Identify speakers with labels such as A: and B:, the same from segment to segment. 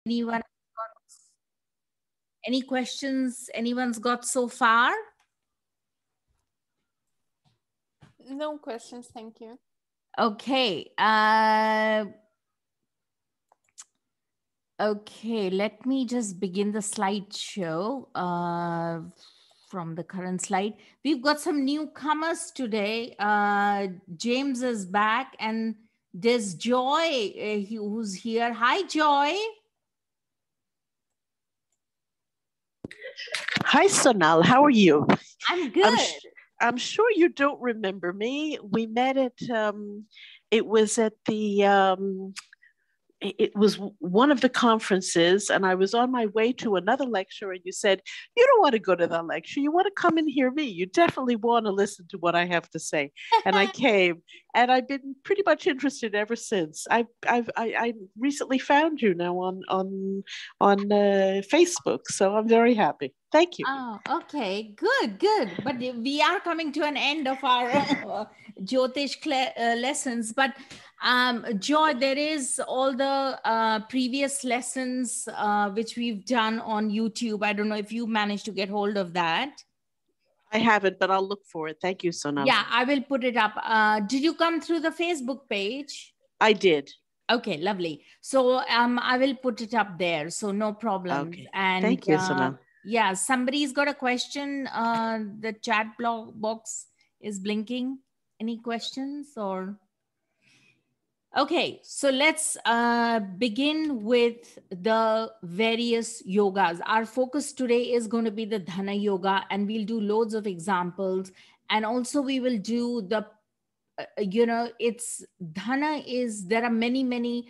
A: Anyone got any questions anyone's got so far?
B: No questions, thank you.
A: Okay. Okay, let me just begin the slideshow from the current slide. We've got some newcomers today. James is back, and there's Joy who's here. Hi, Joy.
C: Hi, Sonal. How are you?
A: I'm good.
C: I'm sure you don't remember me. We met at, it was at the, it was one of the conferences, and I was on my way to another lecture, and you said, you don't want to go to that lecture. You want to come and hear me. You definitely want to listen to what I have to say. And I came, and I've been pretty much interested ever since. I recently found you now on Facebook, so I'm very happy. Thank you.
A: Oh, okay, good. But we are coming to an end of our Jyotish lessons. But Joy, there is all the previous lessons which we've done on YouTube. I don't know if you managed to get hold of that.
C: I haven't, but I'll look for it. Thank you, Sonal.
A: Yeah, I will put it up. Did you come through the Facebook page?
C: I did.
A: Okay, lovely. So I will put it up there. So no problem.
C: Okay.
A: And
C: thank you, Sonal.
A: Yeah, somebody's got a question. The chat box is blinking. Any questions or? Okay, so let's begin with the various yogas. Our focus today is going to be the Dhana Yoga, and we'll do loads of examples. And also we will do the, it's Dhana is, there are many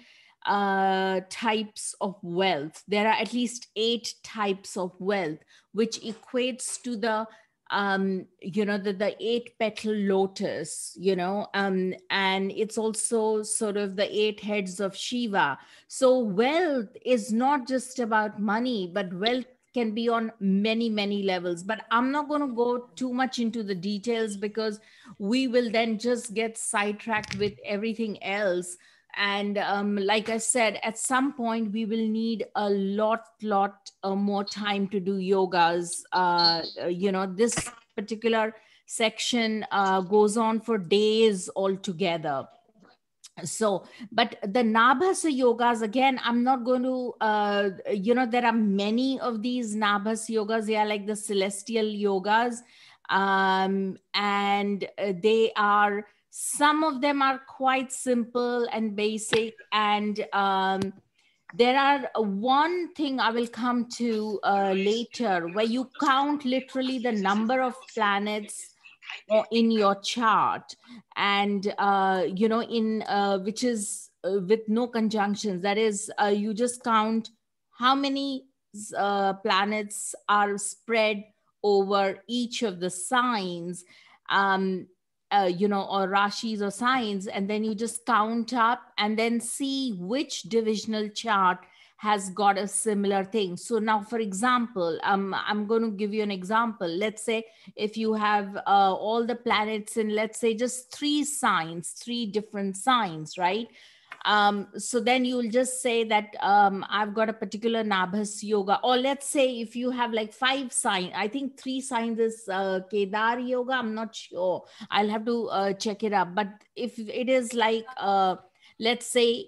A: types of wealth. There are at least 8 types of wealth, which equates to the the 8 petal lotus, and it's also sort of the 8 heads of Shiva. So wealth is not just about money, but wealth can be on many levels. But I'm not going to go too much into the details, because we will then just get sidetracked with everything else. And like I said, at some point we will need a lot more time to do yogas. This particular section goes on for days altogether. So, but the Nabhasa yogas, again, I'm not going to, there are many of these Nabhasa yogas. They are like the celestial yogas. And they are, some of them are quite simple and basic. And there are one thing I will come to later, where you count literally the number of planets in your chart, and which is with no conjunctions. That is, you just count how many planets are spread over each of the signs, or rashis or signs, and then you just count up and then see which divisional chart has got a similar thing. So now, for example, I'm going to give you an example. Let's say if you have all the planets in, let's say, just 3 signs, 3 different signs, right? So then you'll just say that I've got a particular Nabhas yoga. Or let's say if you have like 5 signs, I think 3 signs is Kedar yoga. I'm not sure. I'll have to check it up. But if it is like, let's say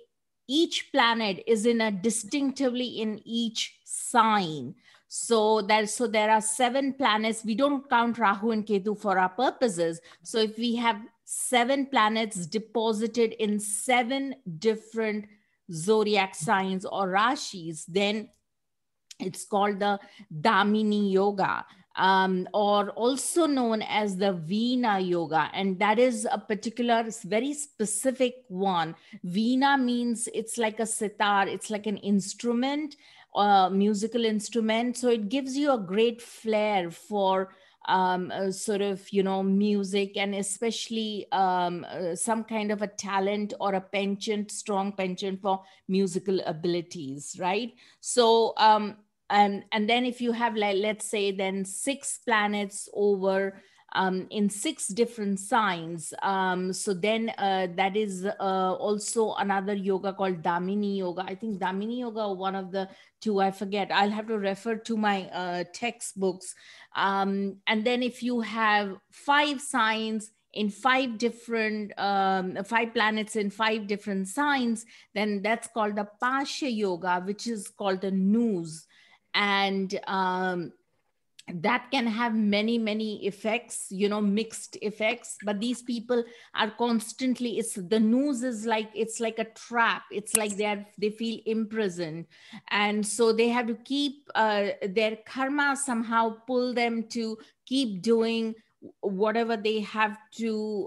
A: each planet is in a distinctively in each sign. So there are 7 planets. We don't count Rahu and Ketu for our purposes. So if we have 7 planets deposited in 7 different zodiac signs or rashis, then it's called the Damini Yoga, or also known as the Veena Yoga. And that is a particular, very specific one. Veena means it's like a sitar, it's like an instrument, musical instrument. So it gives you a great flair for sort of, music, and especially some kind of a talent or a penchant, strong penchant for musical abilities, right? So, and then if you have, like, let's say then 6 planets over in 6 different signs. So then that is also another yoga called Damini Yoga. I think Damini Yoga, or one of the two, I forget. I'll have to refer to my textbooks. And then if you have 5 signs in 5 different 5 planets in 5 different signs, then that's called the Pasha Yoga, which is called the noose. And that can have many effects, mixed effects. But these people are constantly, the noose is like, it's like a trap. It's like they feel imprisoned, and so they have to keep their karma somehow pull them to keep doing whatever they have to,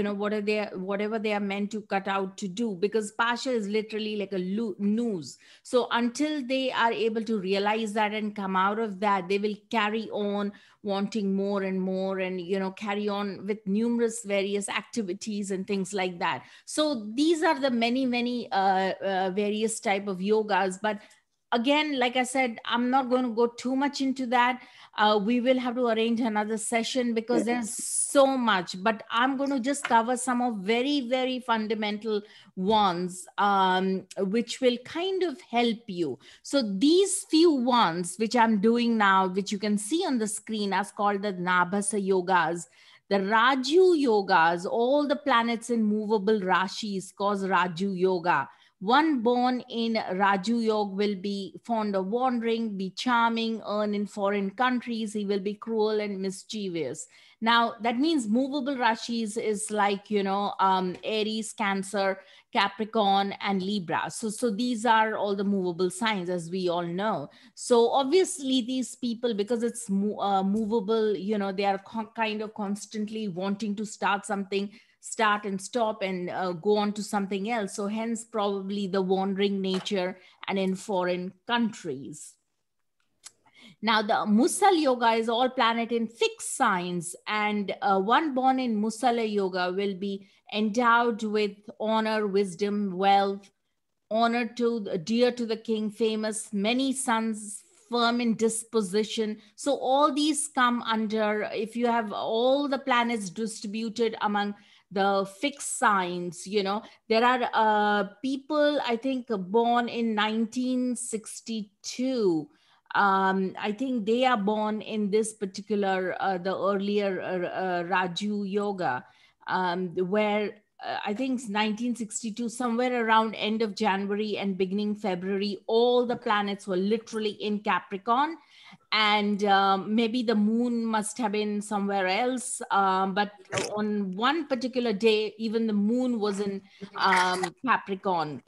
A: whatever they are meant to cut out to do, because pasha is literally like a noose. So until they are able to realize that and come out of that, they will carry on wanting more and more, and carry on with numerous various activities and things like that. So these are the many various type of yogas. But again, like I said, I'm not going to go too much into that. We will have to arrange another session because there's so much, but I'm going to just cover some of very fundamental ones, which will kind of help you. So these few ones which I'm doing now, which you can see on the screen, as called the Nabhasa Yogas, the Raju Yogas, all the planets in movable rashis cause Raju Yoga. One born in Raju Yoga will be fond of wandering, be charming, earn in foreign countries. He will be cruel and mischievous. Now, that means movable Rashis is like, Aries, Cancer, Capricorn, and Libra. So these are all the movable signs, as we all know. So obviously these people, because it's movable, they are kind of constantly wanting to start something, start and stop, and go on to something else. So hence probably the wandering nature and in foreign countries. Now the Musa Yoga is all planet in fixed signs, and one born in Musala Yoga will be endowed with honor, wisdom, wealth, honor dear to the king, famous, many sons, firm in disposition. So all these come under, if you have all the planets distributed among the fixed signs, there are people, I think, born in 1962. I think they are born in this particular, the earlier Raju Yoga, where I think 1962, somewhere around end of January and beginning February, all the planets were literally in Capricorn. And maybe the moon must have been somewhere else. But on one particular day, even the moon was in Capricorn.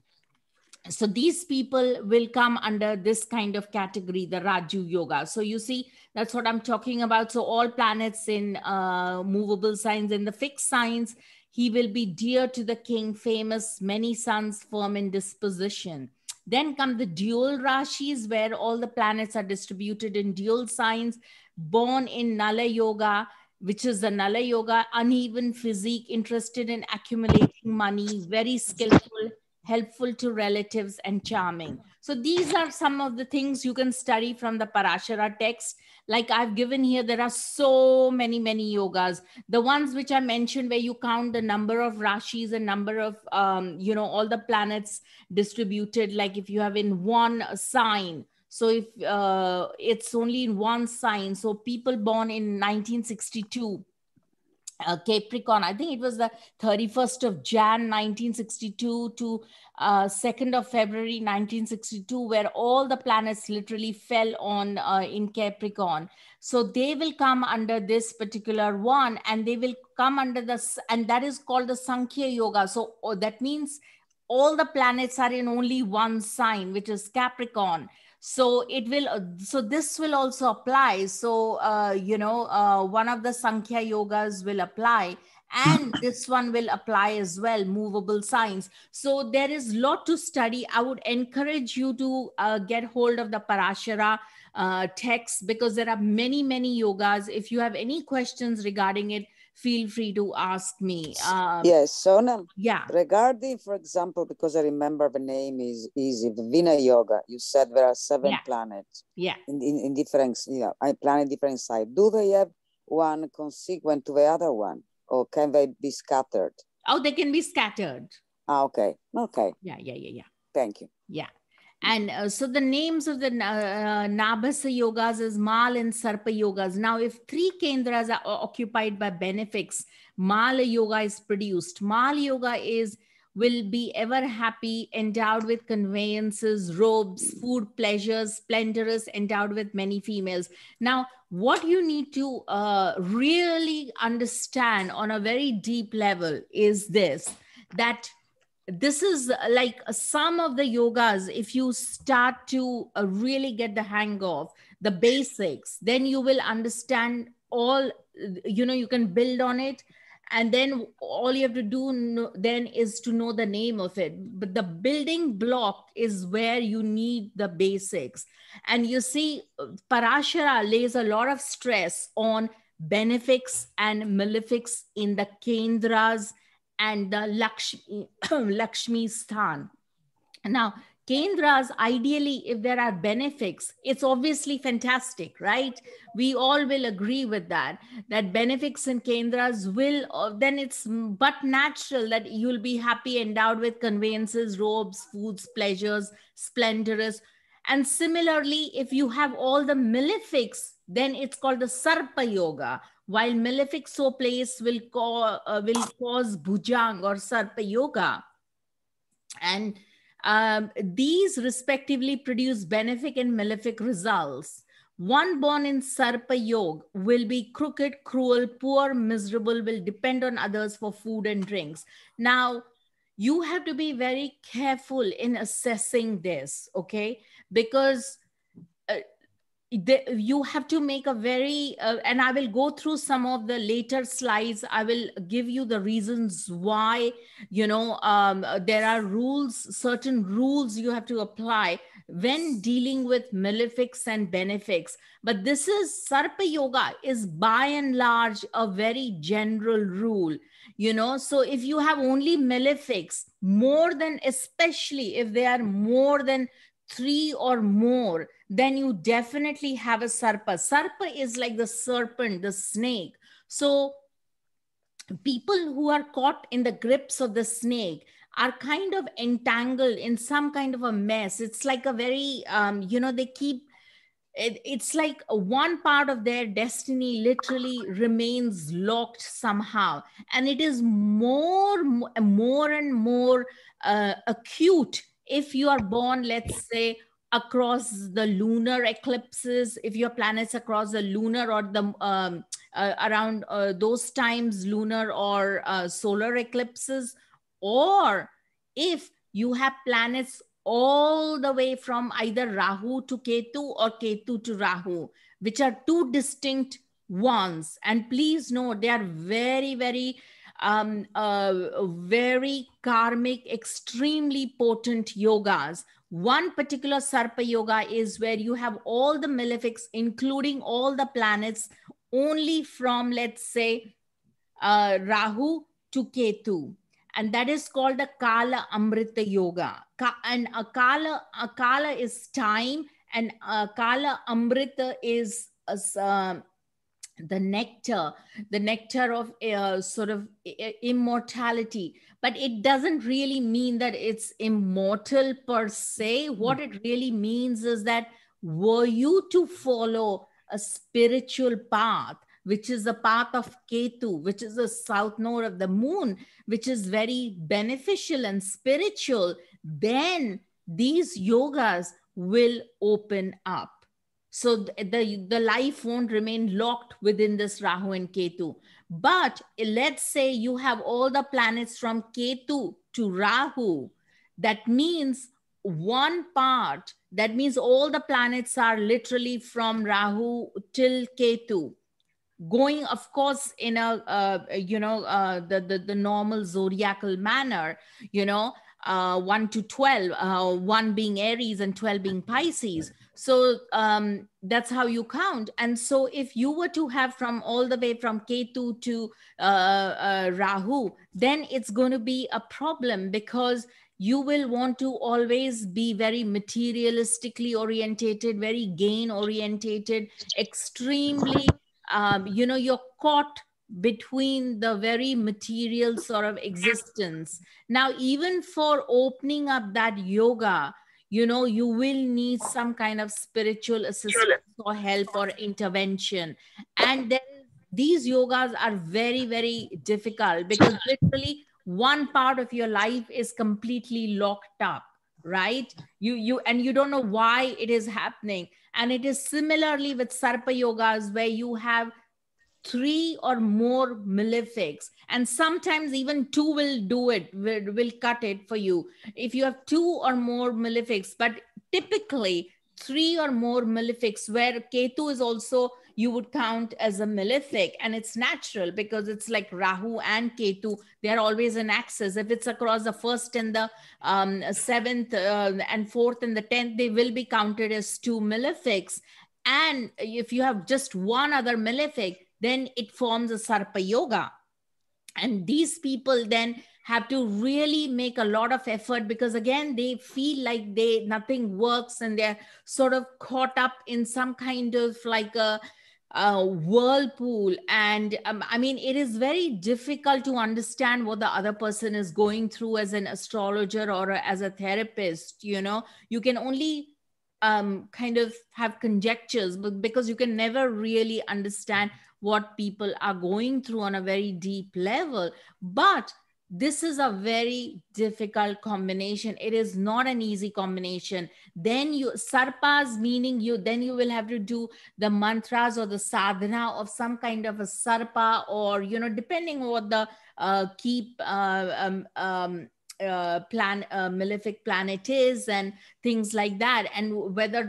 A: So these people will come under this kind of category, the Raju Yoga. So you see, that's what I'm talking about. So all planets in movable signs, in the fixed signs, he will be dear to the king, famous, many sons, firm in disposition. Then come the dual Rashis, where all the planets are distributed in dual signs, born in Nala Yoga, which is the Nala Yoga, uneven physique, interested in accumulating money, very skillful, helpful to relatives, and charming. So these are some of the things you can study from the Parashara text. Like I've given here, there are so many yogas. The ones which I mentioned, where you count the number of Rashis and number of, all the planets distributed, like if you have in one sign. So if it's only in one sign, so people born in 1962, Capricorn, I think it was the 31st of Jan 1962 to 2nd of February 1962, where all the planets literally fell on in Capricorn. So they will come under this particular one, and they will come under this, and that is called the Sankhya Yoga. So that means all the planets are in only one sign, which is Capricorn. So it will, so this will also apply. So, one of the Sankhya Yogas will apply, and this one will apply as well, movable signs. So there is a lot to study. I would encourage you to get hold of the Parashara text, because there are many yogas. If you have any questions regarding it, feel free to ask me.
D: Yes, Sonam.
A: Yeah.
D: Regarding, for example, because I remember the name is easy, the Veena Yoga. You said there are 7 planets.
A: Yeah.
D: In different, planet different side. Do they have one consequent to the other one, or can they be scattered?
A: Oh, they can be scattered.
D: Ah, okay. Okay.
A: Yeah.
D: Thank you.
A: Yeah. And so the names of the Nabhasa yogas is Mal and Sarpa yogas. Now, if three kendras are occupied by benefics, Mala yoga is produced. Mala yoga will be ever happy, endowed with conveyances, robes, food, pleasures, splendorous, endowed with many females. Now, what you need to really understand on a very deep level is this, that this is like some of the yogas, if you start to really get the hang of the basics, then you will understand all, you can build on it. And then all you have to do then is to know the name of it. But the building block is where you need the basics. And you see, Parashara lays a lot of stress on benefics and malefics in the kendras and the Lakshmi Sthan. Now, kendras, ideally, if there are benefics, it's obviously fantastic, right? We all will agree with that benefics and kendras will, then it's but natural that you'll be happy, endowed with conveyances, robes, foods, pleasures, splendorous. And similarly, if you have all the malefics, then it's called the Sarpa Yoga, while malefic so place will cause Bhujang or Sarpa Yoga. And these respectively produce benefic and malefic results. One born in Sarpa Yoga will be crooked, cruel, poor, miserable, will depend on others for food and drinks. Now, you have to be very careful in assessing this, okay? Because you have to make a very, and I will go through some of the later slides. I will give you the reasons why, there are rules, certain rules you have to apply when dealing with malefics and benefics. But this is, Sarpa Yoga is by and large a very general rule, so if you have only malefics, especially if they are more than 3 or more, then you definitely have a Sarpa. Sarpa is like the serpent, the snake. So people who are caught in the grips of the snake are kind of entangled in some kind of a mess. It's like a very, it's like one part of their destiny literally remains locked somehow. And it is more and more acute if you are born, let's say, across the lunar eclipses, if your planets across the lunar or the around those times, lunar or solar eclipses, or if you have planets all the way from either Rahu to Ketu or Ketu to Rahu, which are two distinct ones. And please note, they are very, very very karmic, extremely potent yogas. One particular Sarpa Yoga is where you have all the malefics, including all the planets, only from, let's say, Rahu to Ketu. And that is called the Kala Amrita Yoga. And Kala is time, and Kala Amrita is the nectar of sort of immortality. But it doesn't really mean that it's immortal per se. What it really means is that were you to follow a spiritual path, which is the path of Ketu, which is the south node of the moon, which is very beneficial and spiritual, then these yogas will open up. So the life won't remain locked within this Rahu and Ketu. But let's say you have all the planets from Ketu to Rahu. That means one part, that means all the planets are literally from Rahu till Ketu, going, of course, in a, the normal zodiacal manner, 1 to 12, 1 being Aries and 12 being Pisces. So that's how you count. And so if you were to have from all the way from Ketu to Rahu, then it's going to be a problem, because you will want to always be very materialistically orientated, very gain orientated, extremely you're caught between the very material sort of existence. Now, even for opening up that yoga, you will need some kind of spiritual assistance or help or intervention. And then these yogas are very, very difficult because literally one part of your life is completely locked up, right? You don't know why it is happening. And it is similarly with Sarpa Yogas, where you have 3 or more malefics, and sometimes even 2 will do it, will cut it for you if you have 2 or more malefics. But typically 3 or more malefics, where Ketu is also, you would count as a malefic, and it's natural because it's like Rahu and Ketu, they are always in axis. If it's across the 1st and the 7th and 4th and the 10th, they will be counted as 2 malefics. And if you have just one other malefic, then it forms a Sarpa Yoga. And these people then have to really make a lot of effort, because again, they feel like nothing works, and they're sort of caught up in some kind of like a whirlpool. And I mean, it is very difficult to understand what the other person is going through as an astrologer or as a therapist. You can only kind of have conjectures, but because you can never really understand what people are going through on a very deep level. But this is a very difficult combination. It is not an easy combination. Then sarpas, meaning then you will have to do the mantras or the sadhana of some kind of a sarpa, or depending on what the key malefic planet is, and things like that, and whether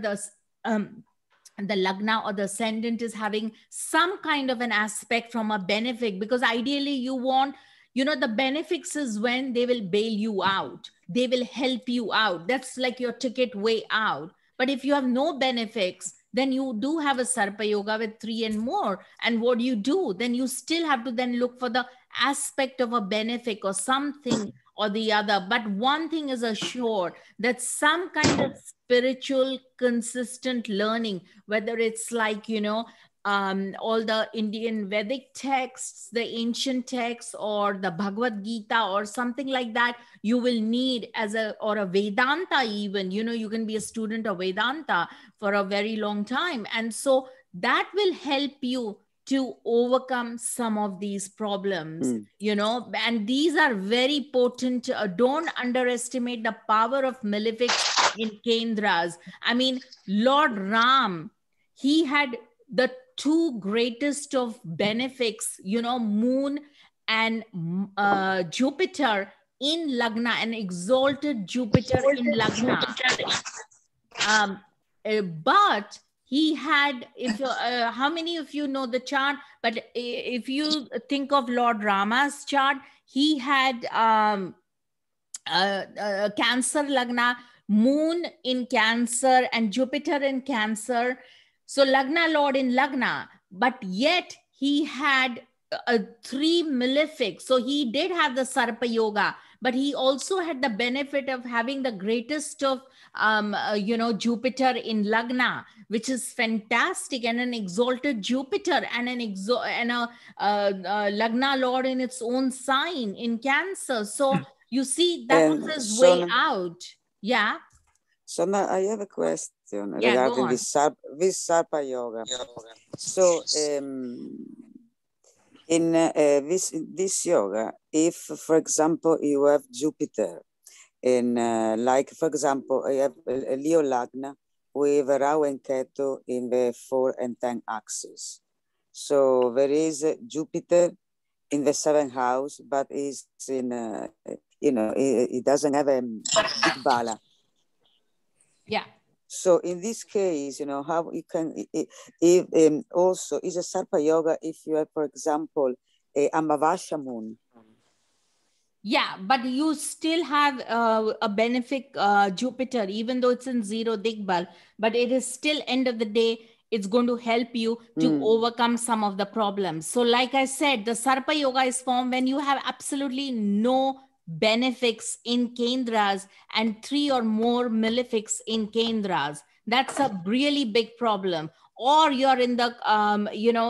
A: the lagna or the ascendant is having some kind of an aspect from a benefic. Because ideally you want, the benefics is when they will bail you out, they will help you out, that's like your ticket way out. But if you have no benefics, then you do have a Sarpa Yoga with 3 and more. And what do you do? Then you still have to then look for the aspect of a benefic or something or the other. But one thing is assured, that some kind of spiritual consistent learning, whether it's like, all the Indian Vedic texts, the ancient texts, or the Bhagavad Gita or something like that, you will need or a Vedanta even, you can be a student of Vedanta for a very long time. And so that will help you to overcome some of these problems, and these are very potent. Don't underestimate the power of malefics in Kendras. I mean, Lord Ram, he had the 2 greatest of benefics, moon and Jupiter in Lagna, an exalted Jupiter in Lagna. But he had, how many of you know the chart? But if you think of Lord Rama's chart, he had Cancer Lagna, moon in Cancer and Jupiter in Cancer. So Lagna Lord in Lagna, but yet he had 3 malefics. So he did have the Sarpa Yoga, but he also had the benefit of having the greatest of, Jupiter in Lagna, which is fantastic, and an exalted Jupiter and a Lagna Lord in its own sign in Cancer. So you see, that was his way out. Yeah.
D: So now I have a question
A: Yeah,
D: regarding this Sarpa Yoga. So in this yoga, if, for example, you have Jupiter in, like, for example, I have a Leo Lagna with Rahu and Ketu in the 4 and 10 axis. So there is Jupiter in the 7th house, but is in, it doesn't have a big bala.
A: Yeah.
D: So in this case, how you can, also is a Sarpa Yoga if you have, for example, a Amavasya moon.
A: Yeah, but you still have a benefic Jupiter, even though it's in 0 Digbal, but it is still, end of the day, it's going to help you to overcome some of the problems. So like I said, the Sarpa Yoga is formed when you have absolutely no benefics in Kendras and 3 or more malefics in Kendras. That's a really big problem. Or you're in the,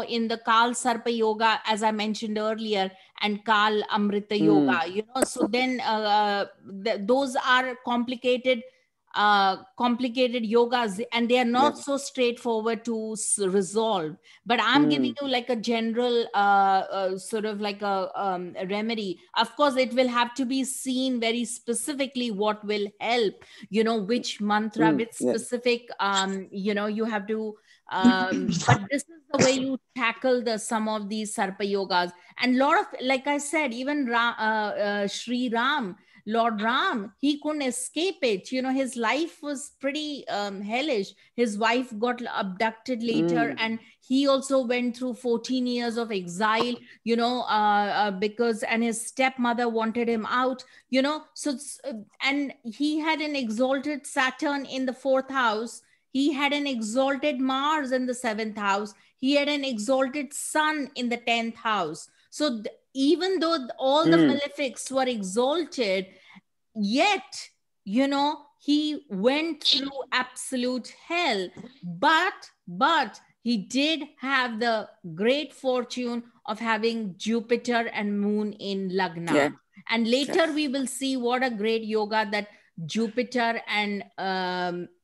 A: in the Kal Sarpa Yoga, as I mentioned earlier, and Kal Amrita Yoga, so then those are complicated yogas, and they are not so straightforward to resolve. But I'm giving you like a general sort of like a remedy. Of course, it will have to be seen very specifically what will help, which mantra, which specific, you have to, but this is the way you tackle some of these Sarpa Yogas. And a lot of, like I said, even Sri Ram, Lord Ram, he couldn't escape it. His life was pretty hellish. His wife got abducted later, and he also went through 14 years of exile, because, and his stepmother wanted him out, so, and he had an exalted Saturn in the 4th house. He had an exalted Mars in the 7th house. He had an exalted Sun in the 10th house. So even though all the malefics were exalted, yet, he went through absolute hell. But he did have the great fortune of having Jupiter and Moon in Lagna. Yeah. And later we will see what a great yoga that Jupiter and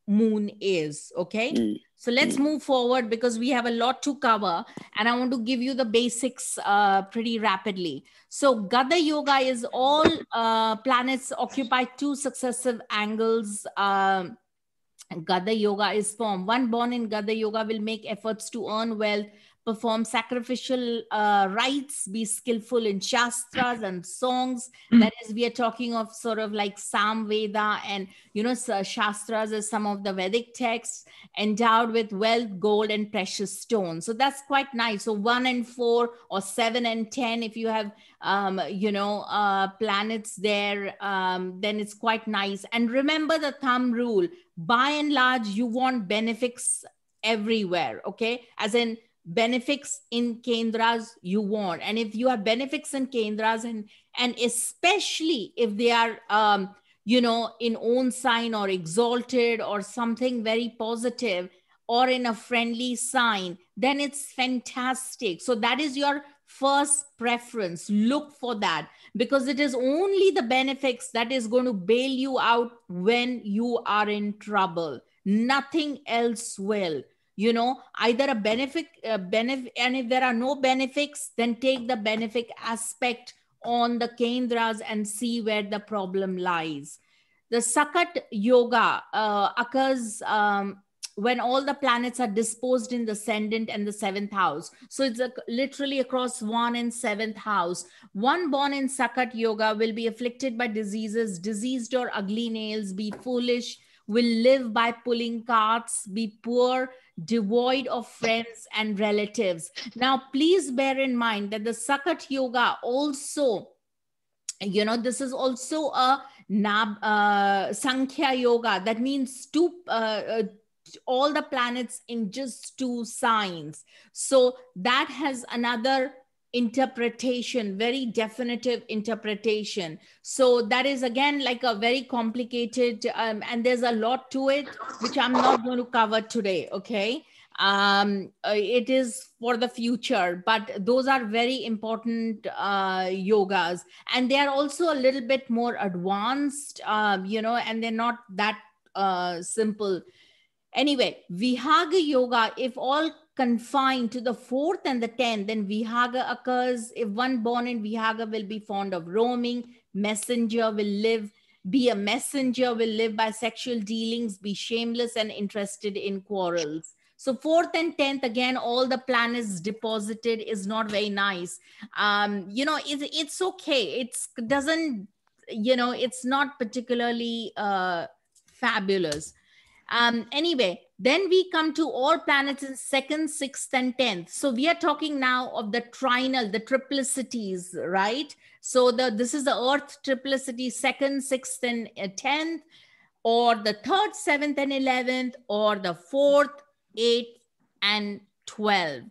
A: Moon is. Okay. So let's move forward, because we have a lot to cover, and I want to give you the basics pretty rapidly. So Gada Yoga is all planets occupy 2 successive angles. Gada Yoga is formed. One born in Gada Yoga will make efforts to earn wealth, perform sacrificial rites, be skillful in shastras and songs. That is, we are talking of sort of like Sam Veda and, shastras as some of the Vedic texts, endowed with wealth, gold, and precious stones. So that's quite nice. So 1 and 4 or 7 and 10, if you have, planets there, then it's quite nice. And remember the thumb rule, by and large, you want benefics everywhere. Okay. As in, benefics in kendras you want, and if you have benefics in kendras, and especially if they are in own sign or exalted or something very positive or in a friendly sign, then it's fantastic. So that is your first preference. Look for that, because it is only the benefics that is going to bail you out when you are in trouble. Nothing else will. Either a benefit, and if there are no benefics, then take the benefic aspect on the kendras and see where the problem lies. The Sakat Yoga occurs when all the planets are disposed in the ascendant and the 7th house. So it's literally across 1 and 7th house. One born in Sakat Yoga will be afflicted by diseases, diseased or ugly nails, be foolish, will live by pulling carts, be poor, devoid of friends and relatives. Now, please bear in mind that the Sakat Yoga also, this is also a Sankhya Yoga. That means all the planets in just 2 signs. So that has another interpretation, very definitive interpretation. So that is again like a very complicated, and there's a lot to it, which I'm not going to cover today. Okay. It is for the future, but those are very important yogas, and they are also a little bit more advanced, and they're not that simple. Anyway, Vihaga Yoga, if all confined to the 4th and the 10th, then Vihaga occurs. If one born in Vihaga will be fond of roaming, be a messenger, will live by sexual dealings, be shameless and interested in quarrels. So 4th and 10th, again, all the planets deposited is not very nice. It's okay. It's not particularly fabulous. Anyway, then we come to all planets in 2nd, 6th, and 10th. So we are talking now of the trinal, the triplicities, right? So this is the Earth triplicity, 2nd, 6th, and 10th, or the 3rd, 7th, and 11th, or the 4th, 8th, and 12th.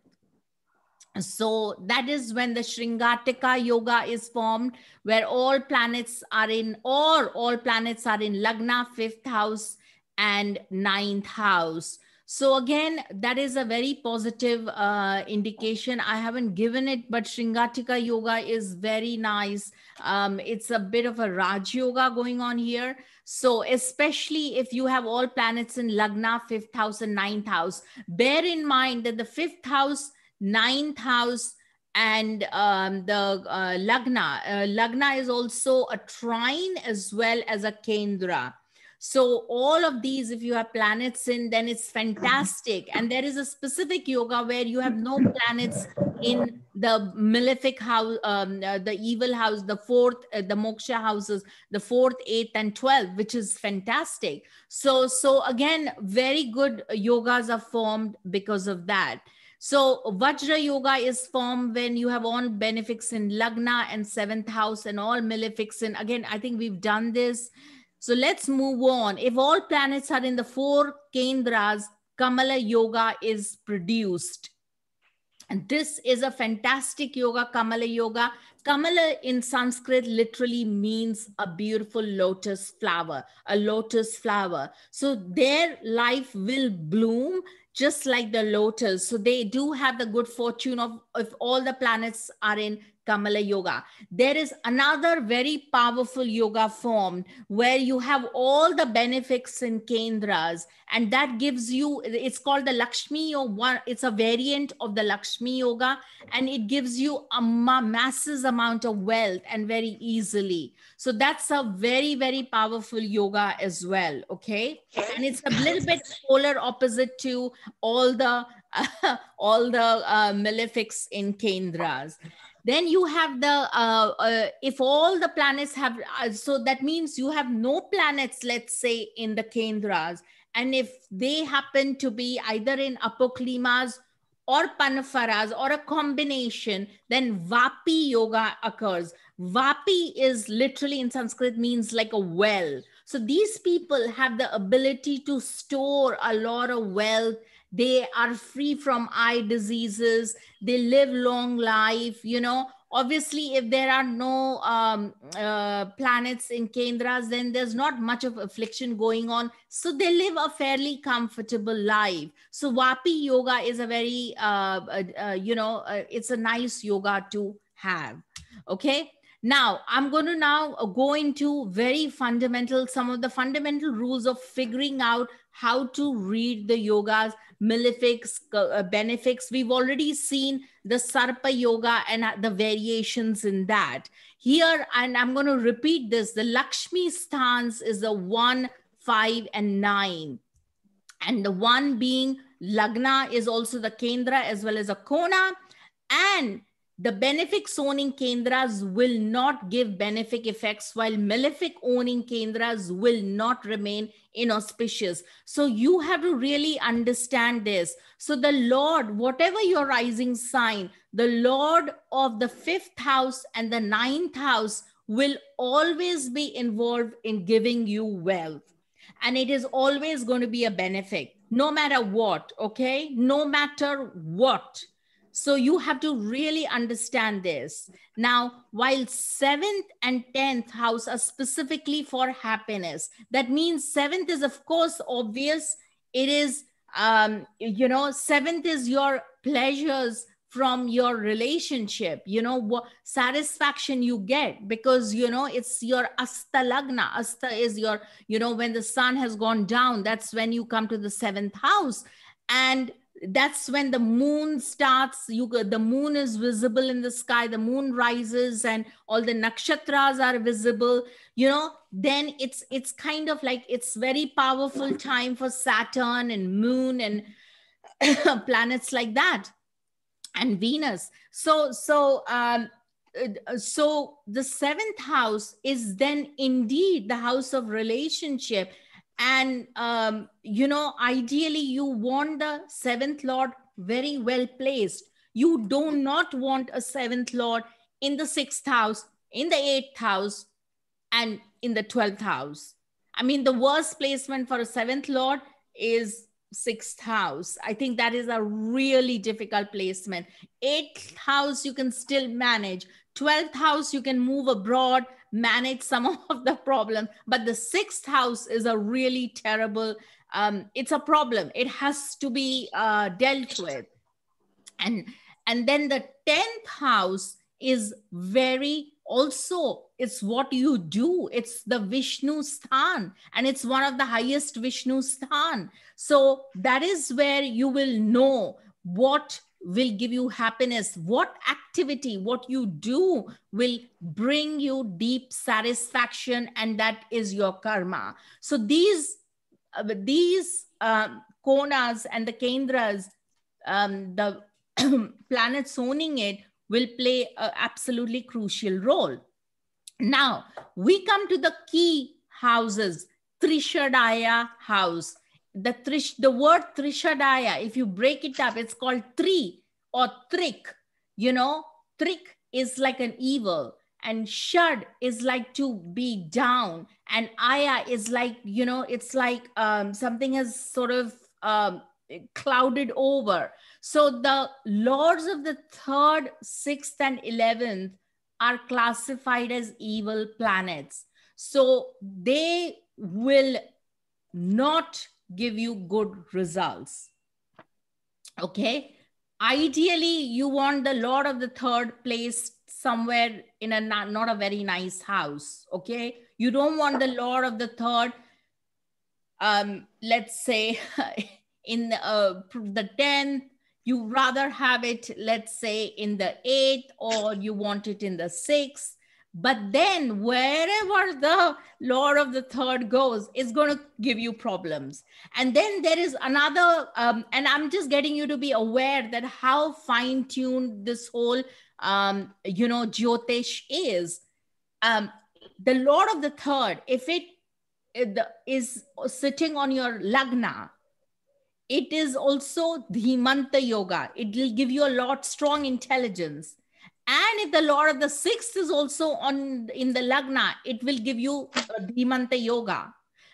A: So that is when the Shringatika Yoga is formed, where all planets are in Lagna, 5th house, and ninth house. So again, that is a very positive indication. I haven't given it, but Shringatika Yoga is very nice. It's a bit of a Raju Yoga going on here. So especially if you have all planets in Lagna, 5th house and 9th house, bear in mind that the 5th house, 9th house, and the Lagna is also a trine as well as a Kendra. So all of these, if you have planets in, then it's fantastic. And there is a specific yoga where you have no planets in the malefic house, the evil house, the fourth, the moksha houses, the 4th, 8th, and 12th, which is fantastic. So again, very good yogas are formed because of that. So Vajra Yoga is formed when you have all benefics in Lagna and 7th house and all malefics in, again, I think we've done this. So let's move on. If all planets are in the 4 Kendras, Kamala Yoga is produced. And this is a fantastic yoga, Kamala Yoga. Kamala in Sanskrit literally means a beautiful lotus flower, a lotus flower. So their life will bloom just like the lotus. So they do have the good fortune of if all the planets are in Kamala Yoga. There is another very powerful yoga form where you have all the benefics in Kendras, and that gives you, it's called the Lakshmi Yoga. It's a variant of the Lakshmi Yoga, and it gives you a massive amount of wealth and very easily. So that's a very, very powerful yoga as well. Okay. And it's a little bit polar opposite to all the malefics in Kendras. Then you have the, if all the planets have, so that means you have no planets, let's say, in the Kendras. And if they happen to be either in apoklimas or panafaras or a combination, then Vapi Yoga occurs. Vapi is literally in Sanskrit means like a well. So these people have the ability to store a lot of wealth. They are free from eye diseases. They live long life, you know. Obviously, if there are no planets in Kendras, then there's not much of affliction going on. So they live a fairly comfortable life. So Vapi Yoga is a very, it's a nice yoga to have. Okay. Now, I'm going to now go into very fundamental, some of the fundamental rules of figuring out how to read the yogas, malefics, benefics. We've already seen the Sarpa Yoga and the variations in that. Here, and I'm going to repeat this, the Lakshmi stance is the 1, 5, and 9. And the 1 being Lagna is also the Kendra as well as a Kona. And the benefic owning Kendras will not give benefic effects, while malefic owning Kendras will not remain inauspicious. So you have to really understand this. So the Lord, whatever your rising sign, the Lord of the 5th house and the 9th house will always be involved in giving you wealth. And it is always going to be a benefic, no matter what, okay? No matter what. So you have to really understand this. Now, while 7th and 10th house are specifically for happiness, that means 7th is, of course, obvious. It is, 7th is your pleasures from your relationship, what satisfaction you get, because, it's your Asta Lagna. Asta is your, when the sun has gone down, that's when you come to the 7th house. And that's when the moon starts, the moon is visible in the sky, the moon rises and all the nakshatras are visible, then it's kind of like, it's very powerful time for Saturn and moon and planets like that, and Venus. So the 7th house is then indeed the house of relationship. And, ideally you want the 7th Lord very well placed. You do not want a 7th Lord in the 6th house, in the 8th house, and in the 12th house. I mean, the worst placement for a 7th Lord is 6th house. I think that is a really difficult placement. 8th house, you can still manage. 12th house, you can move abroad, manage some of the problem. But the 6th house is a really terrible, it's a problem. It has to be dealt with. And then the 10th house is very also, it's what you do. It's the Vishnu Sthan, and it's one of the highest Vishnu Sthan. So that is where you will know what will give you happiness, what activity, what you do will bring you deep satisfaction, and that is your karma. So these konas and the kendras, the planets owning it, will play an absolutely crucial role. Now, we come to the key houses. Trishadaya house. The word Trishadaya, if you break it up, it's called Tri or Trick. You know, Trick is like an evil, and Shad is like to be down, and Aya is like, you know, it's like something has sort of clouded over. So the lords of the 3rd, 6th, and 11th are classified as evil planets. So they will not give you good results. Okay. Ideally, you want the lord of the 3rd placed somewhere in a not a very nice house. Okay. You don't want the lord of the 3rd, let's say, in the 10th. You rather have it, let's say, in the 8th, or you want it in the 6th. But then wherever the lord of the 3rd goes, it's going to give you problems. And then there is another, and I'm just getting you to be aware that how fine-tuned this whole, you know, Jyotish is. The lord of the 3rd, if it is sitting on your Lagna, it is also Dhimanta Yoga. It will give you a lot strong intelligence. And if the lord of the 6th is also in the Lagna, it will give you Dhimanta Yoga.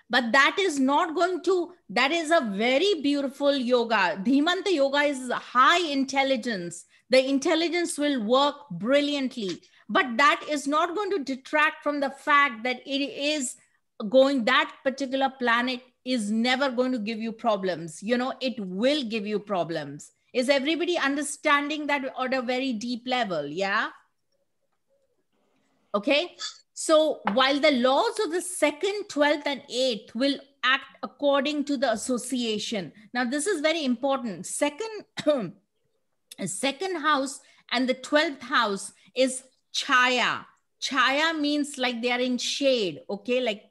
A: But that is not going to, that is a very beautiful yoga. Dhimanta Yoga is high intelligence. The intelligence will work brilliantly. But that is not going to detract from the fact that it is going, that particular planet is never going to give you problems. You know, it will give you problems. Is everybody understanding that at a very deep level? Yeah. Okay. So while the laws of the 2nd, 12th, and 8th will act according to the association. Now, this is very important. Second house and the 12th house is Chaya. Chaya means like they are in shade. Okay. Like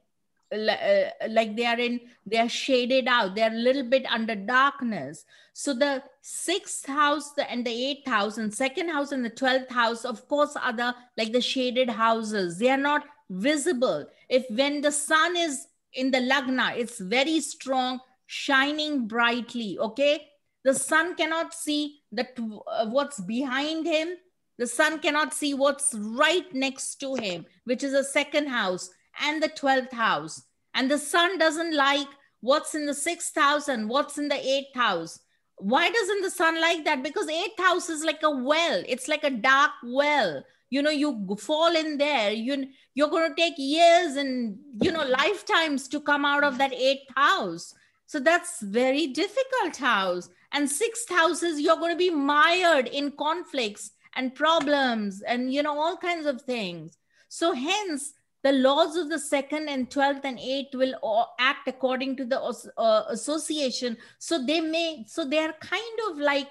A: they are shaded out. They're a little bit under darkness. So the 6th house and the 8th house and 2nd house and the 12th house, of course, are the shaded houses. They are not visible. When the sun is in the Lagna, it's very strong, shining brightly. Okay. The sun cannot see what's behind him. The sun cannot see what's right next to him, which is the 2nd house and the 12th house. And the sun doesn't like what's in the 6th house and what's in the 8th house. Why doesn't the sun like that? Because 8th house is like a well. It's like a dark well. You know, you fall in there, you're going to take years and, you know, lifetimes to come out of that 8th house. So that's very difficult house. And 6th house is you're going to be mired in conflicts and problems and, you know, all kinds of things. So hence, the laws of the 2nd and 12th and 8th will act according to the association. So they are kind of like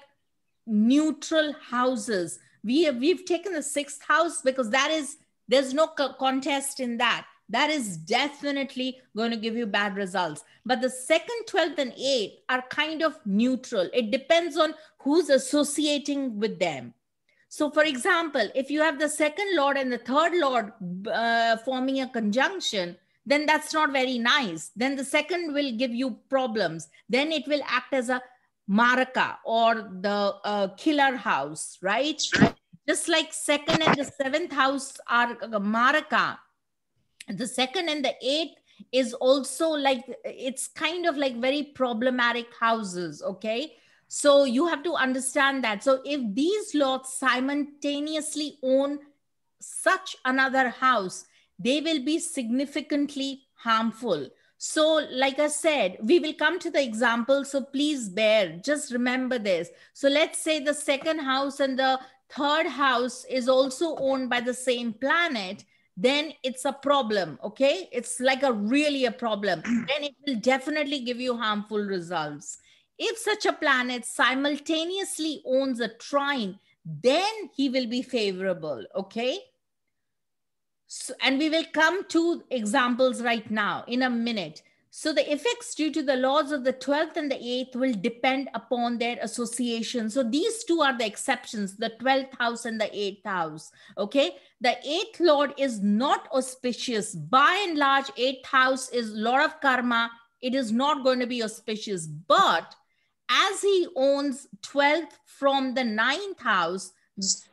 A: neutral houses. We've taken the 6th house because there's no contest in that. That is definitely going to give you bad results. But the 2nd, 12th, and 8th are kind of neutral. It depends on who's associating with them. So for example, if you have the 2nd lord and the 3rd lord forming a conjunction, then that's not very nice. Then the 2nd will give you problems. Then it will act as a Maraka or the killer house, right? Just like 2nd and the 7th house are Maraka, the 2nd and the 8th is also like, it's kind of like very problematic houses, okay? So you have to understand that. So if these lords simultaneously own such another house, they will be significantly harmful. So like I said, we will come to the example. So please bear, just remember this. So let's say the second house and the third house is also owned by the same planet. Then it's a problem. Okay. It's like really a problem. Then it will definitely give you harmful results. If such a planet simultaneously owns a trine, then he will be favorable. Okay. So, and we will come to examples right now in a minute. So the effects due to the laws of the 12th and the 8th will depend upon their association. So these two are the exceptions, the 12th house and the 8th house. Okay. The 8th lord is not auspicious. By and large, 8th house is a lot of karma. It is not going to be auspicious. But as he owns 12th from the 9th house,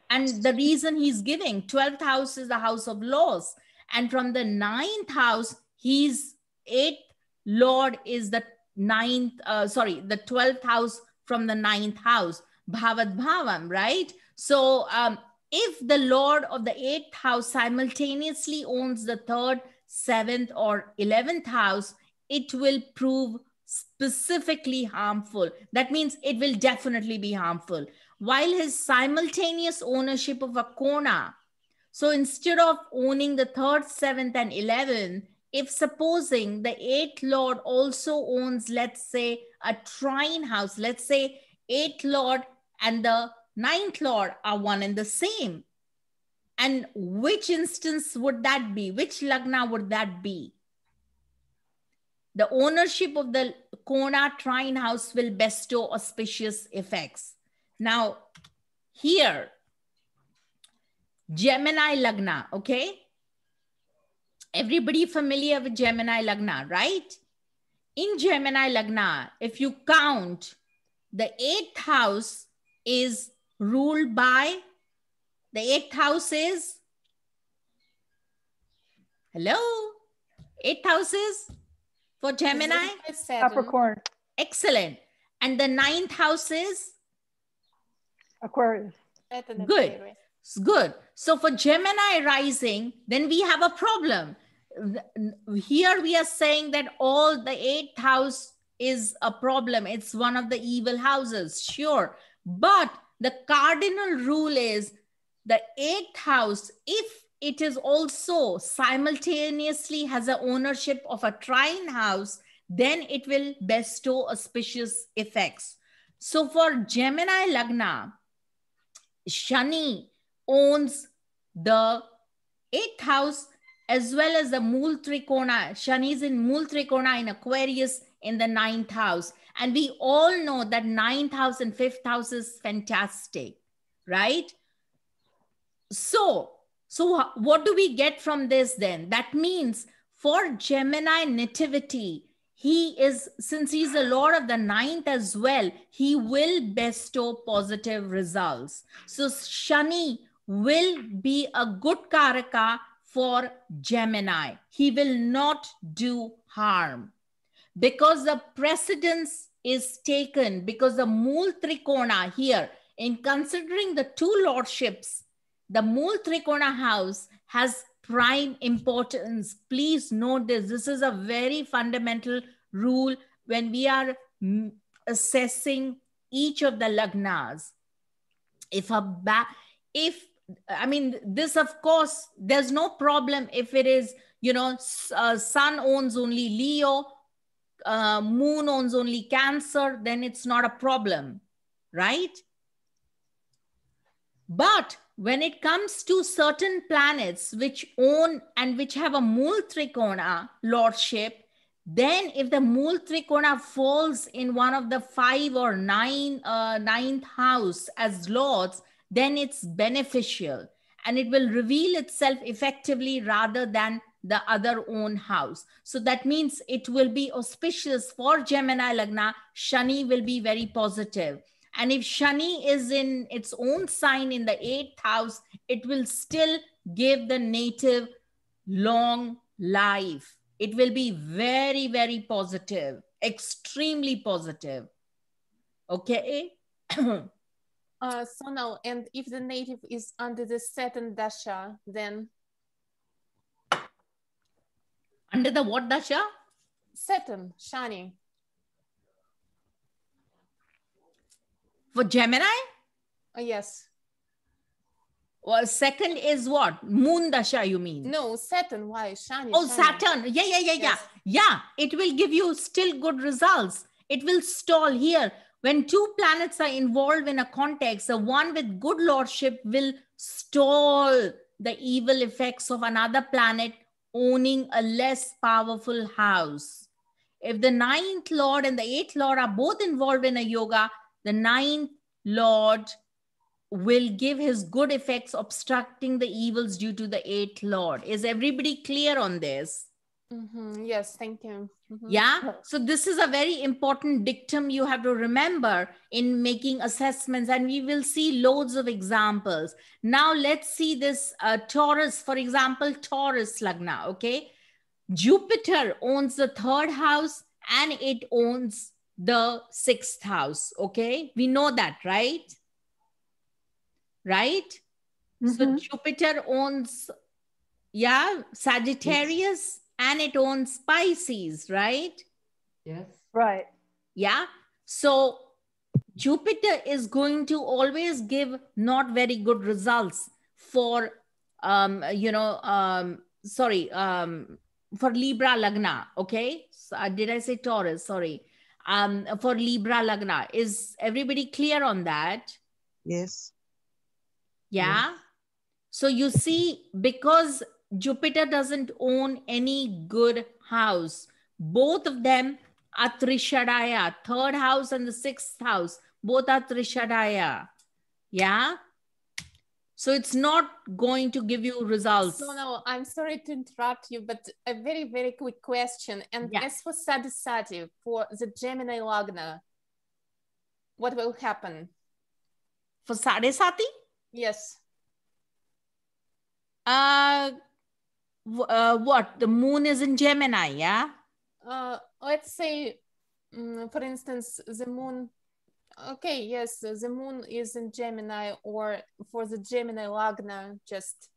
A: and the reason he's giving 12th house is the house of laws, and from the 9th house, he's 8th lord is the 12th house from the 9th house, bhavat bhavam, right? So if the lord of the 8th house simultaneously owns the 3rd, 7th or 11th house, it will prove specifically harmful. That means it will definitely be harmful. While his simultaneous ownership of a kona, so instead of owning the 3rd, 7th and 11th, if supposing the 8th lord also owns, let's say, a trine house, let's say 8th lord and the 9th lord are one and the same. And which instance would that be? Which lagna would that be? The ownership of the Kona trine house will bestow auspicious effects. Now, here, Gemini Lagna, okay? Everybody familiar with Gemini Lagna, right? In Gemini Lagna, if you count, the 8th house is ruled by, the 8th house is, hello? 8th house is for Gemini?
E: Capricorn.
A: Excellent. And the 9th house is?
E: Aquarius.
A: Good. Good. So for Gemini rising, then we have a problem. Here we are saying that all the 8th house is a problem. It's one of the evil houses, sure. But the cardinal rule is the 8th house, if it is also simultaneously has an ownership of a trine house, then it will bestow auspicious effects. So for Gemini Lagna, Shani owns the 8th house as well as the Mool Trikona. Shani is in Mool Trikona in Aquarius in the 9th house. And we all know that 9th house and 5th house is fantastic, right? So what do we get from this then? That means for Gemini nativity, he is, since he's the lord of the 9th as well, he will bestow positive results. So Shani will be a good karaka for Gemini. He will not do harm because the precedence is taken, because the Mool Trikona here, in considering the two lordships, the Mool Trikona house has prime importance. Please note this. This is a very fundamental rule when we are assessing each of the lagnas. This of course, there's no problem if it is, sun owns only Leo, moon owns only Cancer, then it's not a problem, right? But when it comes to certain planets which own and which have a Mool Trikona lordship, then if the Mool Trikona falls in one of the 5 or 9th house as lords, then it's beneficial and it will reveal itself effectively rather than the other own house. So that means it will be auspicious for Gemini Lagna. Shani will be very positive. And if Shani is in its own sign in the 8th house, it will still give the native long life. It will be very, very positive, extremely positive. Okay.
B: So now, and if the native is under the Saturn dasha, then
A: Under the what dasha?
B: Saturn, Shani.
A: For Gemini?
B: Yes.
A: Well, second is what? Moon dasha, you mean?
B: No, Saturn. Why? Shani.
A: Oh,
B: Shani.
A: Saturn. Yeah.
B: Yes.
A: Yeah, it will give you still good results. It will stall here. When two planets are involved in a context, the one with good lordship will stall the evil effects of another planet owning a less powerful house. If the ninth lord and the eighth lord are both involved in a yoga, the ninth lord will give his good effects, obstructing the evils due to the eighth lord. Is everybody clear on this?
B: Yes, thank you.
A: Yeah. So this is a very important dictum you have to remember in making assessments, and we will see loads of examples. Now let's see this Taurus, for example, Taurus Lagna. Okay. Jupiter owns the third house and it owns the sixth house. Okay. We know that, right? Right? So Jupiter owns, Sagittarius, and it owns Pisces, right?
F: Yes.
E: Right.
A: Yeah. So Jupiter is going to always give not very good results for, for Libra Lagna. Okay. So, did I say Taurus? Sorry. For Libra Lagna. Is everybody clear on that?
G: Yes.
A: Yeah. So you see, because Jupiter doesn't own any good house, both of them are Trishadaya, third house and the sixth house, both are Trishadaya. Yeah. So it's not going to give you results.
B: No, I'm sorry to interrupt you, but a very, very quick question. And as for Sadhisati, for the Gemini Lagna, what will happen?
A: For Sadhisati?
B: Yes.
A: What? The moon is in Gemini, yeah?
B: Let's say, for instance, the moon. Okay, yes, the moon is in Gemini, or for the Gemini Lagna, just.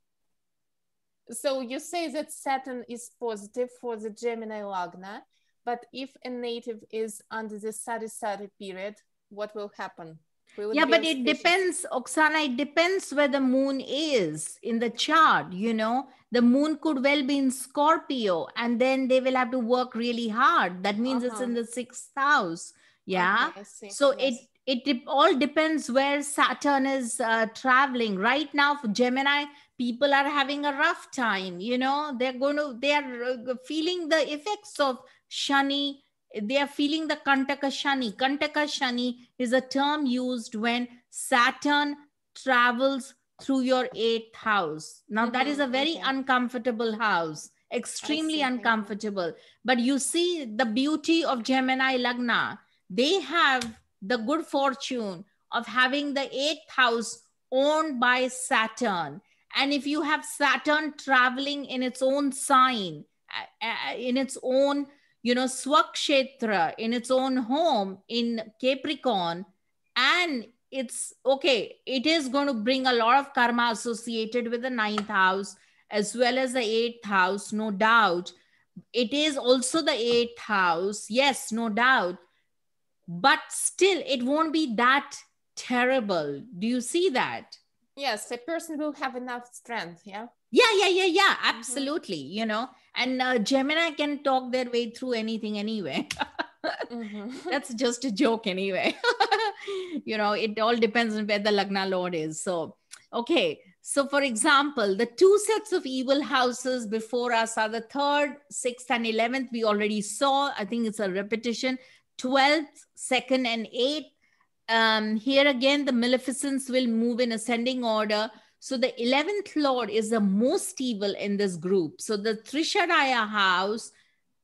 B: So you say that Saturn is positive for the Gemini Lagna, but if a native is under the Sadhisati period, what will happen?
A: Yeah, but it depends, Oksana, it depends where the moon is in the chart, you know. The moon could well be in Scorpio, and then they will have to work really hard. That means it's in the sixth house. Yeah.
B: Okay, I see.
A: So
B: Yes.
A: it all depends where Saturn is traveling. Right now for Gemini, people are having a rough time, you know. They are feeling the effects of Shani. They are feeling the Kantaka Shani. Kantaka Shani is a term used when Saturn travels through your eighth house. Now that is a very uncomfortable house, extremely uncomfortable. But you see the beauty of Gemini Lagna. They have the good fortune of having the eighth house owned by Saturn. And if you have Saturn traveling in its own sign, in its own, Swakshetra, in its own home in Capricorn, and it's okay, it is going to bring a lot of karma associated with the ninth house as well as the eighth house, no doubt. It is also the eighth house, yes, no doubt. But still, it won't be that terrible. Do you see that?
B: Yes, a person will have enough strength, yeah?
A: Yeah, absolutely, and Gemini can talk their way through anything anyway. That's just a joke anyway. It all depends on where the Lagna Lord is. So, okay. So, for example, the two sets of evil houses before us are the 3rd, 6th, and 11th. We already saw. I think it's a repetition. 12th, 2nd, and 8th. Here again, the maleficence will move in ascending order. So the 11th Lord is the most evil in this group. So the Trishadaya house,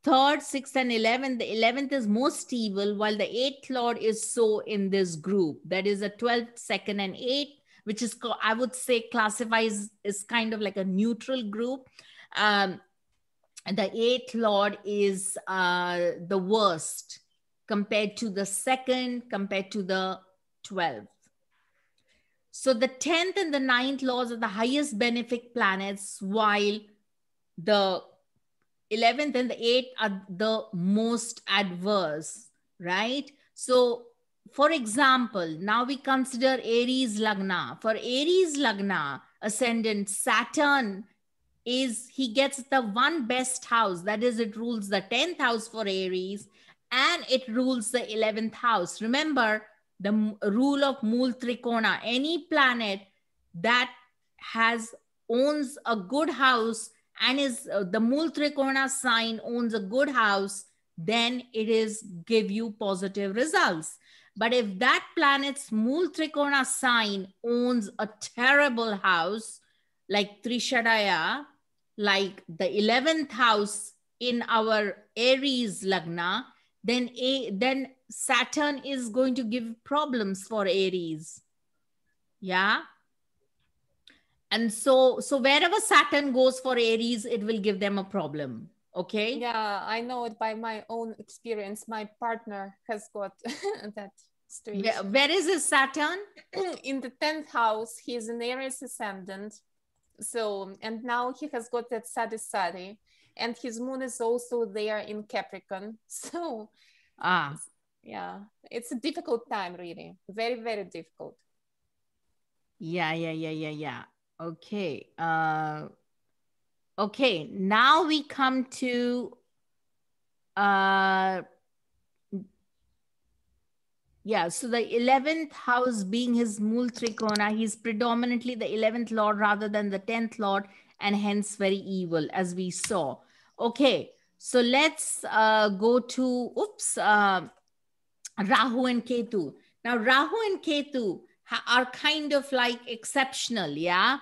A: 3rd, 6th, and 11th, the 11th is most evil, while the 8th Lord is so in this group. That is the 12th, 2nd, and 8th, which is, I would say, classifies as kind of like a neutral group. And the 8th Lord is the worst compared to the 2nd, compared to the 12th. So the 10th and the 9th laws are the highest benefic planets, while the 11th and the 8th are the most adverse, right? So for example, now we consider Aries Lagna. For Aries Lagna ascendant, Saturn he gets the one best house. That is, it rules the 10th house for Aries and it rules the 11th house. Remember the rule of Mool Trikona. Any planet that owns a good house and is the Mool Trikona sign owns a good house, then it is give you positive results. But if that planet's Mool Trikona sign owns a terrible house, like Trishadaya, like the 11th house in our Aries Lagna, then Saturn is going to give problems for Aries. Yeah. And so wherever Saturn goes for Aries, it will give them a problem. Okay.
B: Yeah, I know it by my own experience. My partner has got that situation.
A: Where is his Saturn?
B: In the 10th house. He's an Aries ascendant. So, and now he has got that Sadhisati, and his moon is also there in Capricorn. So, yeah, it's a difficult time, really. Very, very difficult.
A: Yeah. Okay. Okay, now we come to so the 11th house being his Mool Trikona, he's predominantly the 11th lord rather than the 10th lord, and hence very evil, as we saw. Okay, so let's go to Rahu and Ketu. Now Rahu and Ketu are kind of like exceptional. Yeah.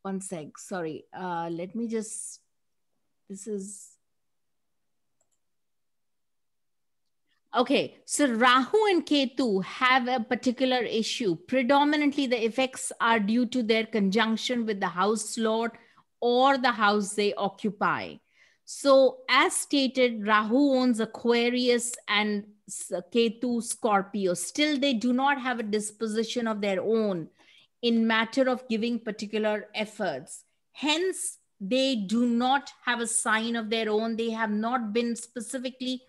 A: One sec, sorry. Let me just, this is, okay. So Rahu and Ketu have a particular issue. Predominantly the effects are due to their conjunction with the house lord or the house they occupy. So as stated, Rahu owns Aquarius and Ketu Scorpio. Still, they do not have a disposition of their own in matter of giving particular efforts. Hence, they do not have a sign of their own. They have not been specifically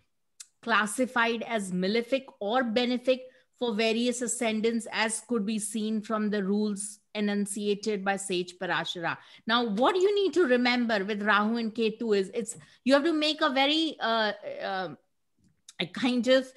A: classified as malefic or benefic for various ascendants, as could be seen from the rules enunciated by sage Parashara. Now, what you need to remember with Rahu and Ketu is you have to make a very kind of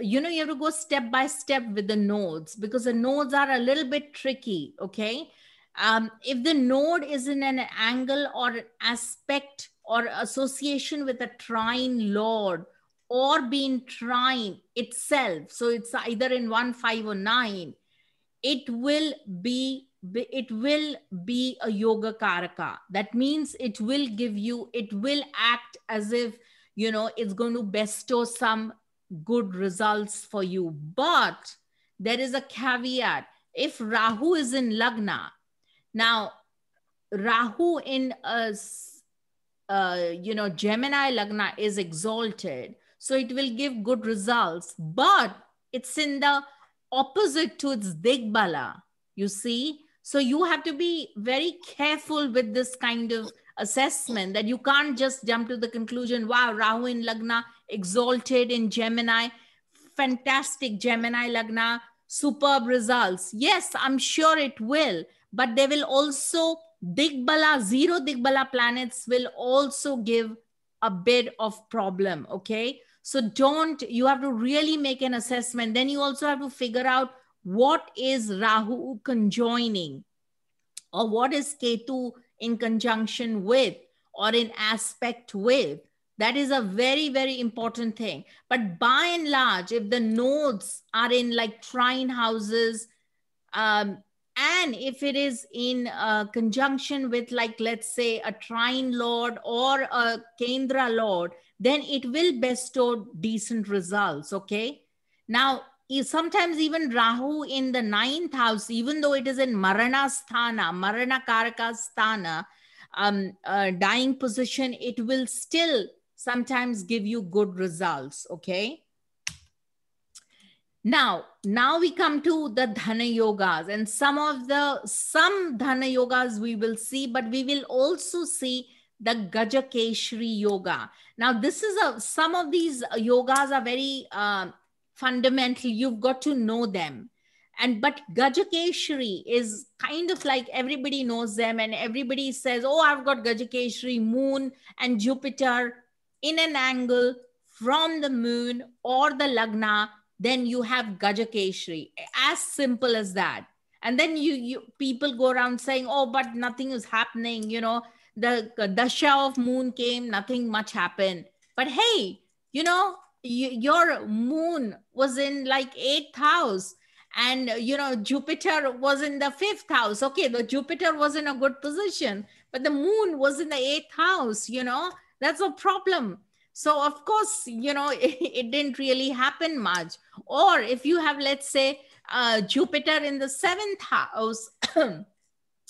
A: you have to go step by step with the nodes, because the nodes are a little bit tricky. Okay. If the node is in an angle or aspect or association with a trine lord, or being trine itself, so it's either in 1, 5 or 9, it will be a yoga karaka. That means it will act as if it's going to bestow some good results for you. But there is a caveat. If Rahu is in Lagna, now Rahu in Gemini Lagna is exalted, so it will give good results, but it's in the opposite to its Digbala, you see. So you have to be very careful with this kind of assessment, that you can't just jump to the conclusion, wow, Rahu in Lagna exalted in Gemini, fantastic Gemini Lagna, superb results. Yes, I'm sure it will, but they will also Digbala, zero Digbala planets will also give a bit of problem. Okay. So you have to really make an assessment. Then you also have to figure out what is Rahu conjoining, or what is Ketu in conjunction with, or in aspect with. That is a very, very important thing. But by and large, if the nodes are in like trine houses, and if it is in conjunction with, like, let's say a trine lord or a Kendra lord, then it will bestow decent results. Okay. Now, sometimes even Rahu in the 9th house, even though it is in Marana Sthana, Marana Karaka Sthana, dying position, it will still sometimes give you good results. Okay. Now we come to the Dhana Yogas, and some Dhana Yogas we will see, but we will also see the Gajakeshri Yoga. Now this is some of these yogas are very fundamental. You've got to know them. But Gajakeshri is kind of like everybody knows them, and everybody says, oh, I've got Gajakeshri, moon and Jupiter in an angle from the moon or the Lagna, then you have Gajakeshri. As simple as that. And then you people go around saying, oh, but nothing is happening. You know, the Dasha of moon came, nothing much happened. But hey, you know, your moon was in like 8th house. And, you know, Jupiter was in the 5th house. Okay, the Jupiter was in a good position, but the moon was in the 8th house, you know, that's a problem. So, of course, you know, it didn't really happen much. Or if you have, let's say, Jupiter in the 7th house,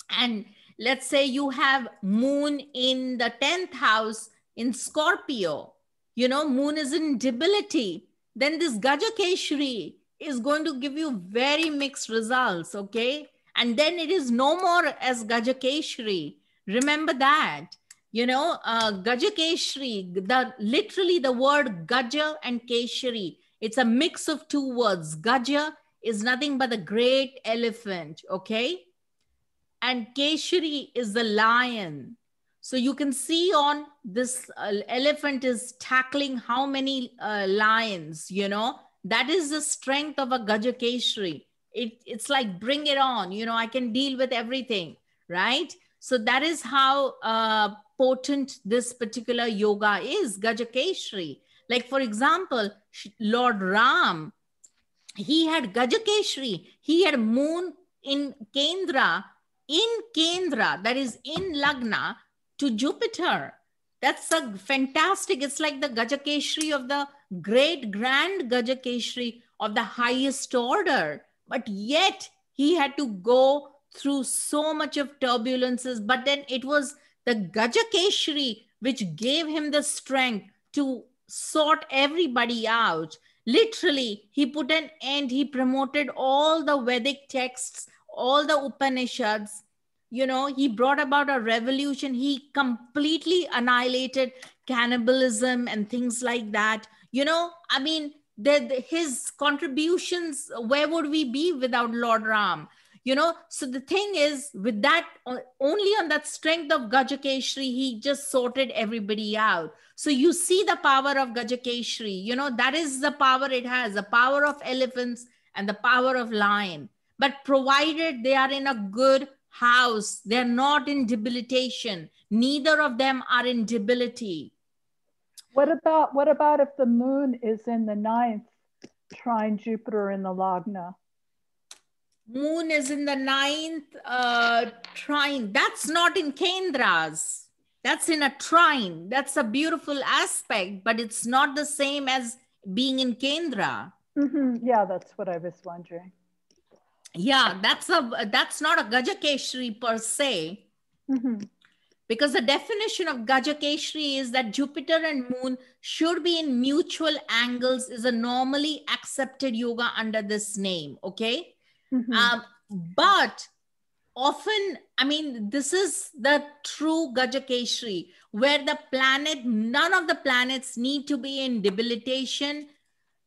A: and let's say you have moon in the 10th house in Scorpio, you know, moon is in debility, then this Gajakeshri is going to give you very mixed results, okay? And then it is no more as Gajakeshri. Remember that. You know, Gajakeshri, literally the word Gaja and Keshri, it's a mix of two words. Gaja is nothing but the great elephant, okay? And Keshri is the lion. So you can see on this elephant is tackling how many lions, you know? That is the strength of a Gajakeshri. It's like, bring it on, you know, I can deal with everything, right? So that is how potent this particular yoga is, Gajakeshri. Like, for example, Lord Ram, he had Gajakeshri. He had moon in Kendra, that is in Lagna to Jupiter. That's a fantastic, it's like the Gajakeshri of the great grand Gajakeshri of the highest order. But yet he had to go through so much of turbulences. But then it was the Gajakeshri which gave him the strength to sort everybody out. Literally, he put an end, he promoted all the Vedic texts, all the Upanishads. You know, he brought about a revolution. He completely annihilated cannibalism and things like that. You know, I mean, his contributions, where would we be without Lord Ram? You know, so the thing is, with that, only on that strength of Gajakeshri, he just sorted everybody out. So you see the power of Gajakeshri, you know, that is the power it has, the power of elephants and the power of lion. But provided they are in a good house, they're not in debilitation. Neither of them are in debility.
E: What about if the moon is in the 9th, trine Jupiter in the Lagna?
A: Moon is in the 9th trine. That's not in Kendras. That's in a trine. That's a beautiful aspect, but it's not the same as being in Kendra.
E: Yeah, that's what I was wondering.
A: Yeah, that's not a Gajakeshri per se. Because the definition of Gajakeshri is that Jupiter and moon should be in mutual angles, is a normally accepted yoga under this name, okay? But often, I mean, this is the true Gajakeshri, where none of the planets need to be in debilitation,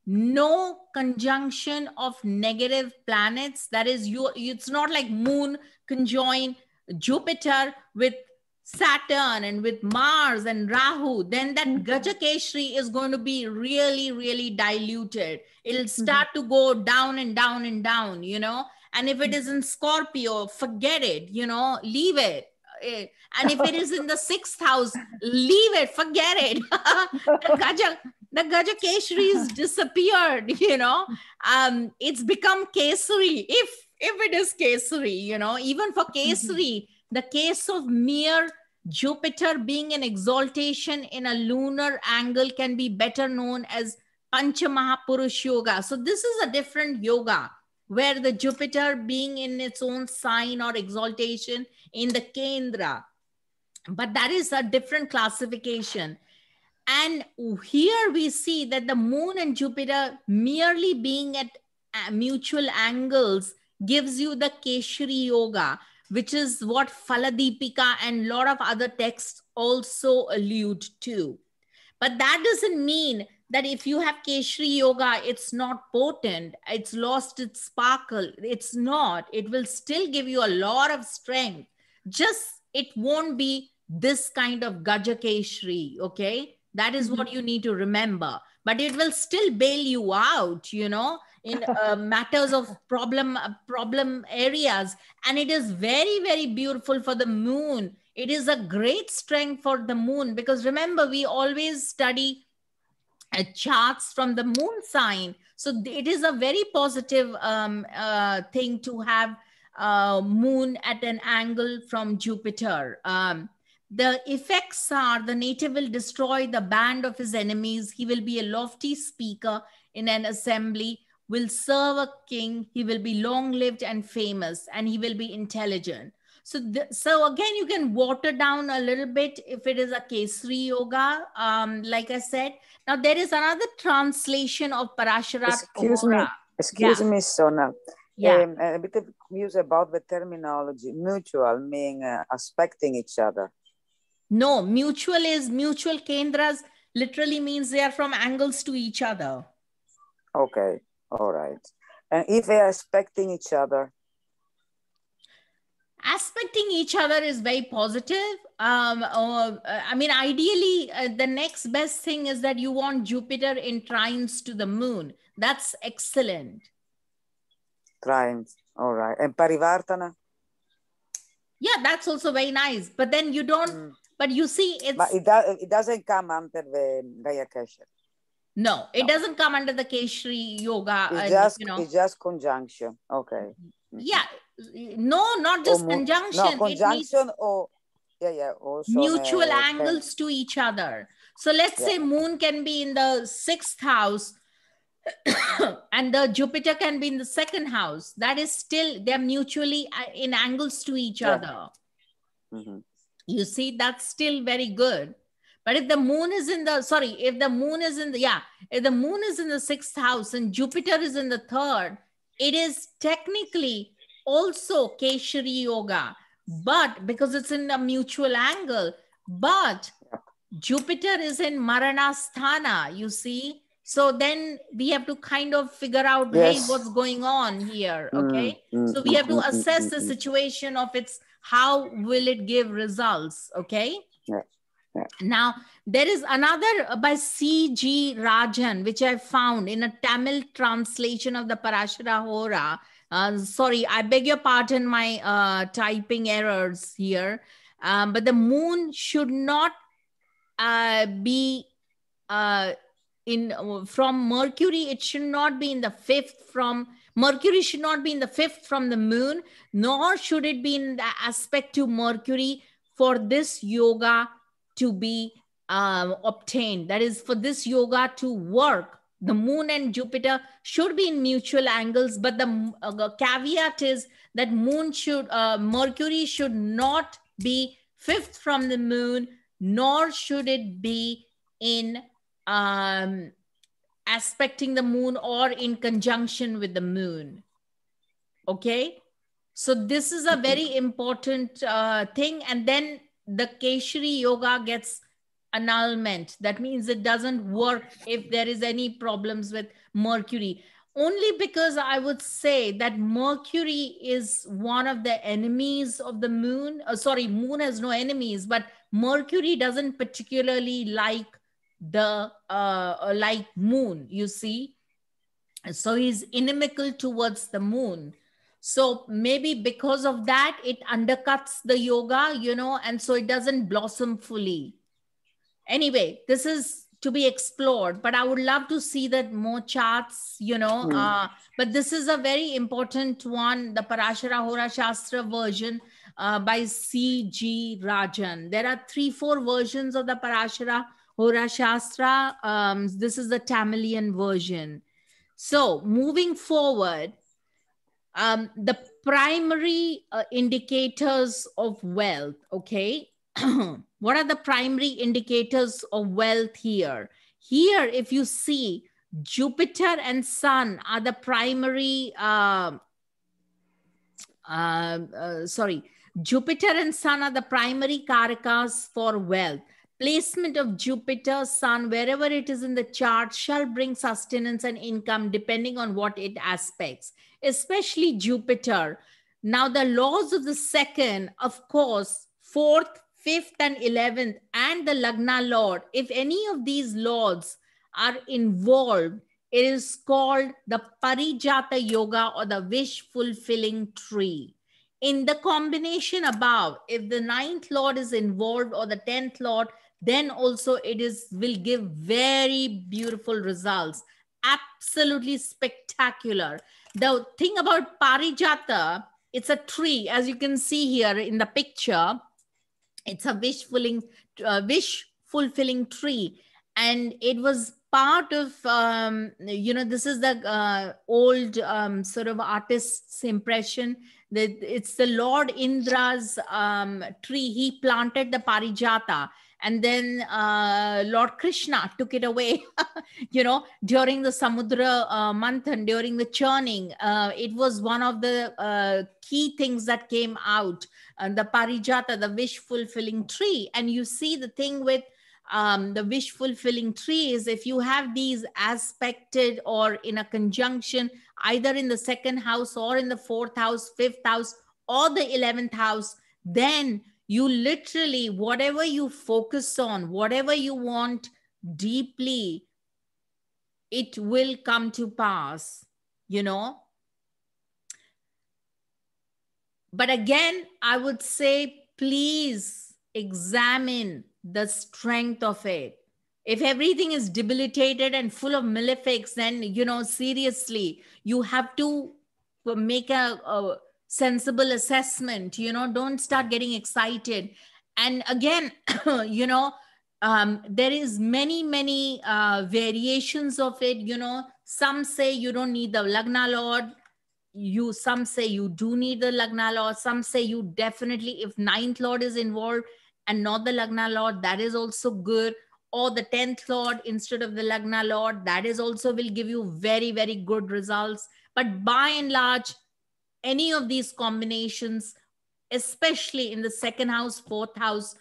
A: no conjunction of negative planets. That is, it's not like moon conjoin Jupiter with Saturn and with Mars and Rahu. Then that Gajakeshri is going to be really, really diluted. It'll start to go down and down and down, you know. And if it is in Scorpio, forget it, you know, leave it. And if it is in the 6th house, leave it, forget it. The Gajakeshri is disappeared, you know. It's become Kesari, if it is Kesari, you know. Even for Kesari, the case of mere Jupiter being an exaltation in a lunar angle can be better known as Panchamahapurush Yoga. So this is a different yoga, where the Jupiter being in its own sign or exaltation in the Kendra. But that is a different classification. And here we see that the moon and Jupiter merely being at mutual angles gives you the Keshri Yoga, which is what Phaladipika and a lot of other texts also allude to. But that doesn't mean that if you have Keshri Yoga, it's not potent, it's lost its sparkle. It's not. It will still give you a lot of strength. Just it won't be this kind of Gajakeshri, okay? That is what you need to remember. But it will still bail you out, you know, in matters of problem areas. And it is very, very beautiful for the moon. It is a great strength for the moon, because remember, we always study charts from the moon sign. So it is a very positive thing to have moon at an angle from Jupiter. The effects are the native will destroy the band of his enemies. He will be a lofty speaker in an assembly, will serve a king. He will be long-lived and famous, and he will be intelligent. So, so again, you can water down a little bit if it is a Kesri Yoga, like I said. Now, there is another translation of Parashara.
D: Excuse me, Sona.
A: Yeah.
D: A bit of news about the terminology. Mutual meaning aspecting each other.
A: No, mutual is mutual kendras, literally means they are from angles to each other.
D: Okay, all right. And if they are aspecting each other?
A: Aspecting each other is very positive. I mean, ideally, the next best thing is that you want Jupiter in trines to the moon. That's excellent.
D: Trines, all right. And Parivartana?
A: Yeah, that's also very nice. But then you don't, but you see, it's...
D: But it doesn't come under the Gajakeshri.
A: No, it doesn't come under the Keshri Yoga.
D: It's just conjunction. Okay.
A: Yeah. No, not just conjunction.
D: No, conjunction or also
A: mutual angles to each other. So let's say moon can be in the 6th house and the Jupiter can be in the 2nd house. That is still, they're mutually in angles to each other. You see, that's still very good. But if the moon is in the, if the moon is in the 6th house and Jupiter is in the 3rd, it is technically also Keshri Yoga, but because it's in a mutual angle, but Jupiter is in Maranasthana, you see. So then we have to kind of figure out, hey, what's going on here, okay? So we have to assess the situation of its, how will it give results, okay? Now, there is another by C.G. Rajan, which I found in a Tamil translation of the Parashara Hora. Sorry, I beg your pardon, my typing errors here. But the moon should not be from Mercury. It should not be in the 5th from Mercury. Should not be in the 5th from the moon, nor should it be in the aspect to Mercury for this yoga to be obtained. That is, for this yoga to work, the moon and Jupiter should be in mutual angles, but the caveat is that Mercury should not be 5th from the moon, nor should it be in aspecting the moon or in conjunction with the moon. Okay? So this is a very important thing. And then the Keshri Yoga gets annulment. That means it doesn't work if there is any problems with Mercury. Only because I would say that Mercury is one of the enemies of the moon. Moon has no enemies, but Mercury doesn't particularly like the like moon, you see. So he's inimical towards the moon. So maybe because of that, it undercuts the yoga, you know, and so it doesn't blossom fully. Anyway, this is to be explored, but I would love to see that more charts, you know, but this is a very important one, the Parashara Hora Shastra version by C.G. Rajan. There are 3-4 versions of the Parashara Hora Shastra. This is the Tamilian version. So moving forward, the primary indicators of wealth, okay? What are the primary indicators of wealth here? Here, if you see, Jupiter and Sun are the primary, Jupiter and Sun are the primary karakas for wealth. Placement of Jupiter, Sun, wherever it is in the chart, shall bring sustenance and income depending on what it aspects, especially Jupiter. Now, the laws of the second, of course, fourth, fifth, and 11th, and the Lagna Lord, if any of these lords are involved, it is called the Parijata Yoga, or the wish fulfilling tree. In the combination above, if the 9th lord is involved or the 10th lord, then also will give very beautiful results. Absolutely spectacular. The thing about Parijata, it's a tree, as you can see here in the picture. It's a wish fulfilling tree, and it was part of this is the old sort of artist's impression that it's the Lord Indra's tree. He planted the Parijata, and then Lord Krishna took it away, during the Samudra Manthan, during the churning. It was one of the key things that came out, the Parijata, the wish-fulfilling tree. And you see the thing with the wish-fulfilling tree is if you have these aspected or in a conjunction, either in the second house or in the fourth house, fifth house, or the 11th house, then you literally, whatever you focus on, whatever you want deeply, it will come to pass, But again, I would say, please examine the strength of it. If everything is debilitated and full of malefics, then, seriously, you have to make a sensible assessment, don't start getting excited. And again, there is many variations of it. Some say you don't need the Lagna Lord. Some say you do need the Lagna Lord. Some say you definitely, if 9th Lord is involved and not the Lagna Lord, that is also good. Or the 10th Lord instead of the Lagna Lord, that is also will give you very, very good results. But by and large, any of these combinations, especially in the second house, fourth house,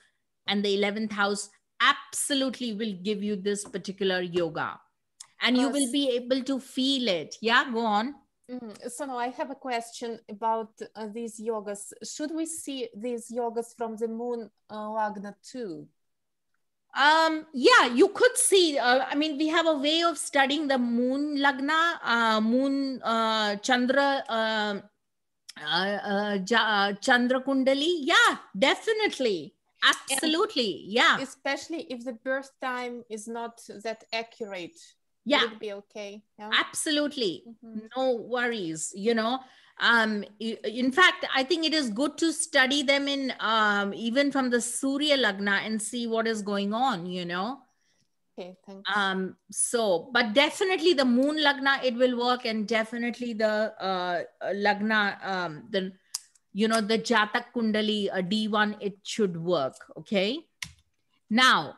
A: and the 11th house, absolutely will give you this particular yoga. And you will be able to feel it. Yeah, go on.
B: So now I have a question about these yogas. Should we see these yogas from the moon Lagna too?
A: Yeah, you could see. We have a way of studying the moon Lagna, moon Chandra, Chandra Kundali. Yeah, definitely. Absolutely. Yeah.
B: Especially if the birth time is not that accurate.
A: Yeah.
B: Would it be okay? Yeah?
A: Absolutely. No worries. In fact, I think it is good to study them in even from the Surya Lagna and see what is going on,
B: Okay, thanks.
A: But definitely the moon Lagna, it will work, and definitely the Lagna, the Jatak Kundali, D1, it should work. Okay. Now,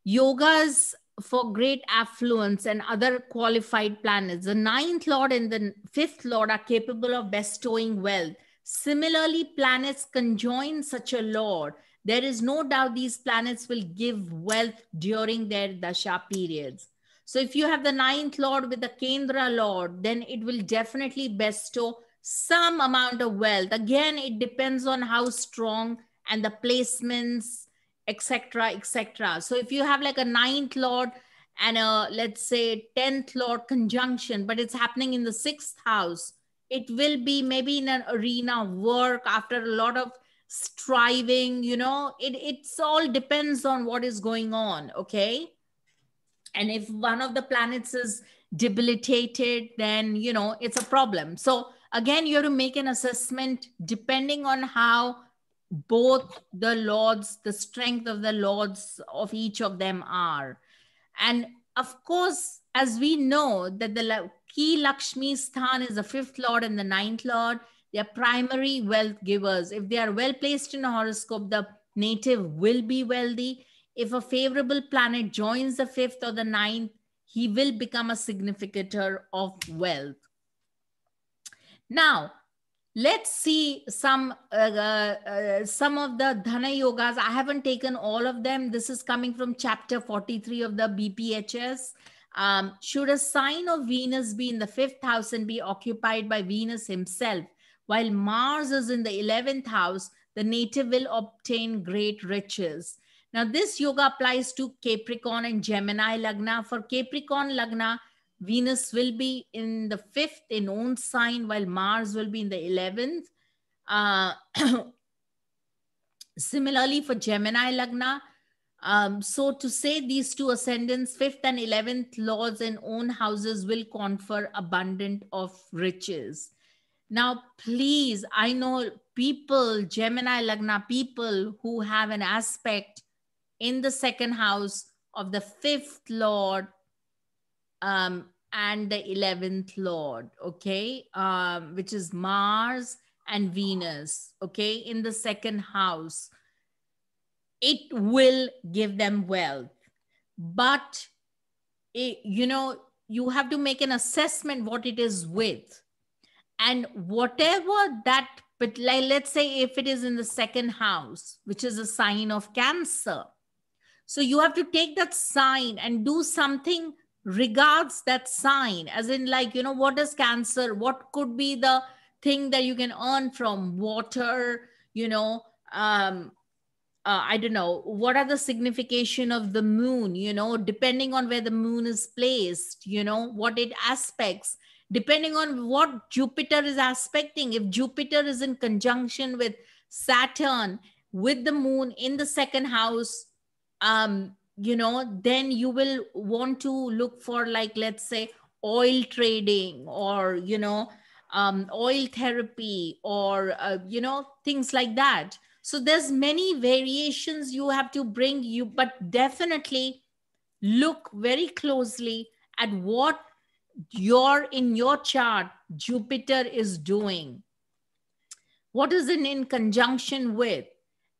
A: yogas for great affluence and other qualified planets. The 9th Lord and the 5th Lord are capable of bestowing wealth. Similarly, planets conjoin such a Lord. There is no doubt these planets will give wealth during their dasha periods. So if you have the 9th Lord with the Kendra Lord, then it will definitely bestow some amount of wealth. Again, it depends on how strong and the placements, etc., etc. So if you have like a 9th Lord and a, let's say, 10th Lord conjunction, but it's happening in the 6th house, it will be maybe in an arena of work after a lot of striving, it's all depends on what is going on. Okay. And if one of the planets is debilitated, then, it's a problem. So again, you have to make an assessment depending on how both the lords, the strength of the lords of each of them are. And of course, as we know that the key Lakshmi Sthan is the 5th Lord and the 9th Lord, they are primary wealth givers. If they are well placed in a horoscope, the native will be wealthy. If a favorable planet joins the 5th or the 9th, he will become a significator of wealth. Now, let's see some of the Dhana Yogas. I haven't taken all of them. This is coming from chapter 43 of the BPHS. Should a sign of Venus be in the 5th house and be occupied by Venus himself, while Mars is in the 11th house, the native will obtain great riches. Now, this yoga applies to Capricorn and Gemini Lagna. For Capricorn Lagna, Venus will be in the 5th in own sign, while Mars will be in the 11th. Similarly, for Gemini Lagna, so to say these two ascendants, 5th and 11th lords in own houses will confer abundant of riches. Now, please, I know people, Gemini Lagna people who have an aspect in the 2nd house of the 5th lord and the 11th lord, okay, which is Mars and Venus, okay, in the 2nd house. It will give them wealth, but you have to make an assessment what it is with, and whatever that, but like, let's say if it is in the 2nd house, which is a sign of Cancer, so you have to take that sign and do something regards that sign, as in, like, what is Cancer, what could be the thing that you can earn from water, I don't know, what are the signification of the moon, depending on where the moon is placed, what it aspects, depending on what Jupiter is aspecting. If Jupiter is in conjunction with Saturn, with the moon in the 2nd house, then you will want to look for, like, let's say, oil trading, or, oil therapy, or, things like that. So there's many variations you have to bring you, but definitely look very closely at what in your chart Jupiter is doing. What is it in conjunction with?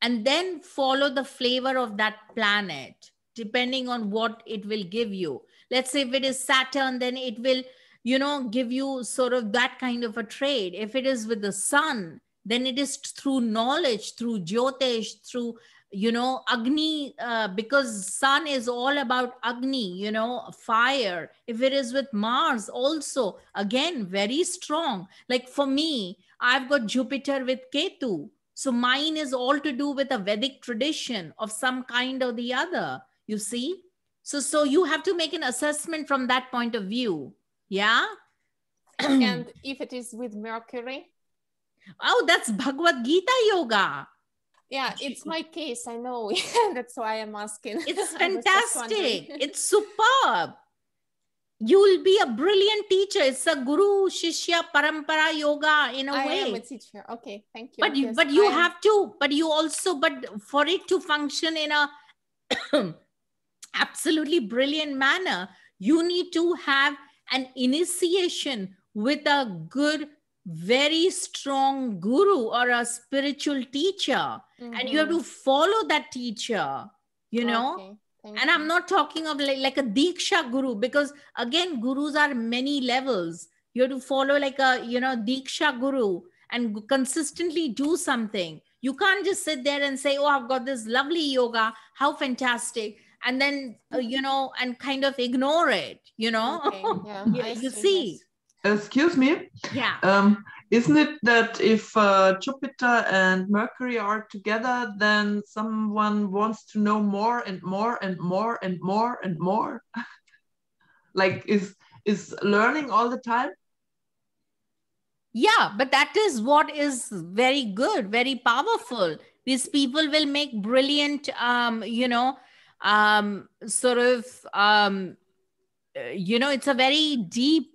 A: And then follow the flavor of that planet, depending on what it will give you. Let's say if it is Saturn, then it will, give you sort of that kind of a trade. If it is with the sun, then it is through knowledge, through Jyotish, through, Agni, because sun is all about Agni, fire. If it is with Mars also, again, very strong. Like for me, I've got Jupiter with Ketu. So mine is all to do with a Vedic tradition of some kind or the other, you see? So you have to make an assessment from that point of view. Yeah?
B: And if it is with Mercury?
A: Oh, that's Bhagavad Gita yoga.
B: Yeah, it's my case, I know. That's why I'm asking.
A: It's fantastic. It's superb. You will be a brilliant teacher. It's a guru shishya parampara yoga in a way.
B: I am a teacher. Okay, thank you.
A: But you have to, but for it to function in a absolutely brilliant manner, you need to have an initiation with a good, very strong guru or a spiritual teacher. And you have to follow that teacher,
B: Okay.
A: And I'm not talking of like a Diksha guru, because again, gurus are many levels. You have to follow like a, Diksha guru and consistently do something. You can't just sit there and say, oh, I've got this lovely yoga. How fantastic. And then, and kind of ignore it,
B: Okay. Yeah,
A: you see.
B: Yes.
F: Excuse me.
A: Yeah.
F: Isn't it that if Jupiter and Mercury are together, then someone wants to know more and more and more and more and more? Like is learning all the time?
A: Yeah, but that is what is very good, very powerful. These people will make brilliant, it's a very deep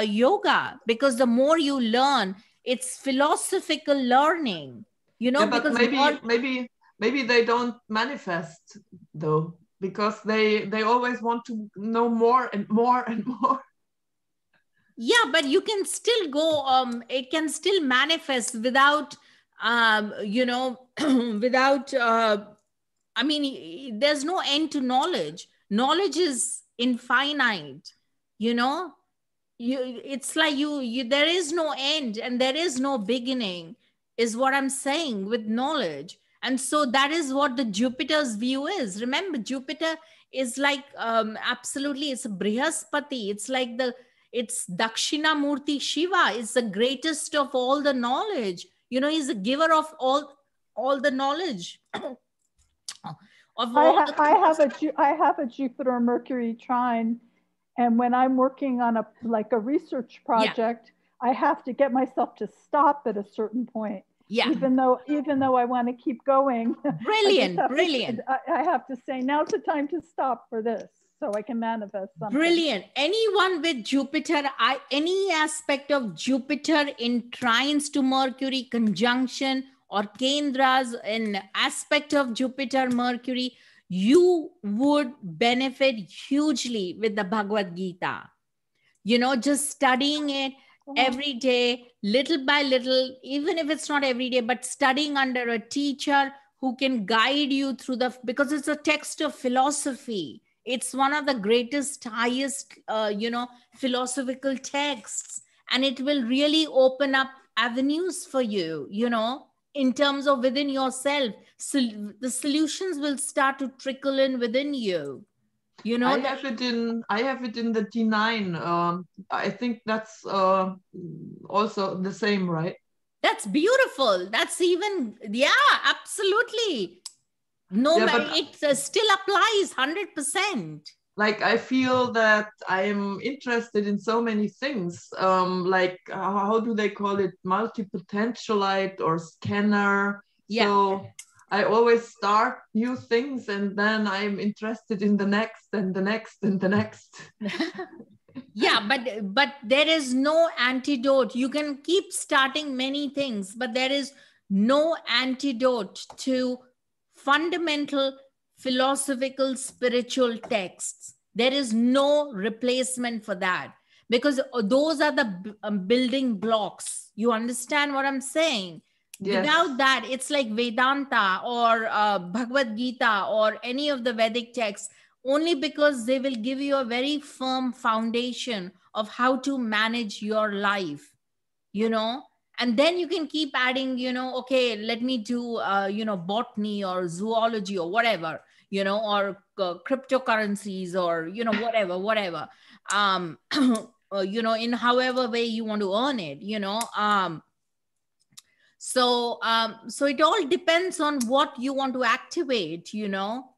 A: yoga, because the more you learn, it's philosophical learning,
F: but
A: because
F: maybe they don't manifest though, because they always want to know more and more and more.
A: Yeah, but you can still go, it can still manifest without, without, there's no end to knowledge. Knowledge is infinite, you know. It's like there is no end and there is no beginning, is what I'm saying with knowledge. And so that is what the Jupiter's view is. Remember, Jupiter is like absolutely, it's a Brihaspati. It's like it's Dakshinamurti Shiva. It's the greatest of all the knowledge. You know, he's the giver of all the knowledge.
E: I have a Jupiter Mercury trine, and when I'm working on a research project, I have to get myself to stop at a certain point.
A: Yeah.
E: Even though I want to keep going.
A: Brilliant.
E: I have to say, now's the time to stop for this, so I can manifest something.
A: Brilliant. Anyone with Jupiter, any aspect of Jupiter in trines to Mercury, conjunction or Kendras, an aspect of Jupiter, Mercury, you would benefit hugely with the Bhagavad Gita. You know, just studying it every day, little by little, even if it's not every day, but studying under a teacher who can guide you through because it's a text of philosophy. It's one of the greatest, highest, philosophical texts. And it will really open up avenues for you, you know, in terms of within yourself. So the solutions will start to trickle in within you. You know,
F: I have it in the D9. I think that's also the same, right?
A: That's beautiful. That's even, absolutely. No, it still applies 100%.
F: Like, I feel that I'm interested in so many things. Like, how do they call it? Multipotentialite or scanner.
A: Yeah.
F: So I always start new things and then I'm interested in the next and the next and the next.
A: Yeah, but there is no antidote. You can keep starting many things, but there is no antidote to fundamental philosophical spiritual texts. There is no replacement for that, because those are the building blocks. You understand what I'm saying? Yes. Without that, it's like Vedanta or Bhagavad Gita or any of the Vedic texts, only because they will give you a very firm foundation of how to manage your life, you know. And then you can keep adding, you know, okay, let me do, botany or zoology or whatever, you know, or cryptocurrencies or, you know, whatever, in however way you want to earn it, you know. So it all depends on what you want to activate, you know.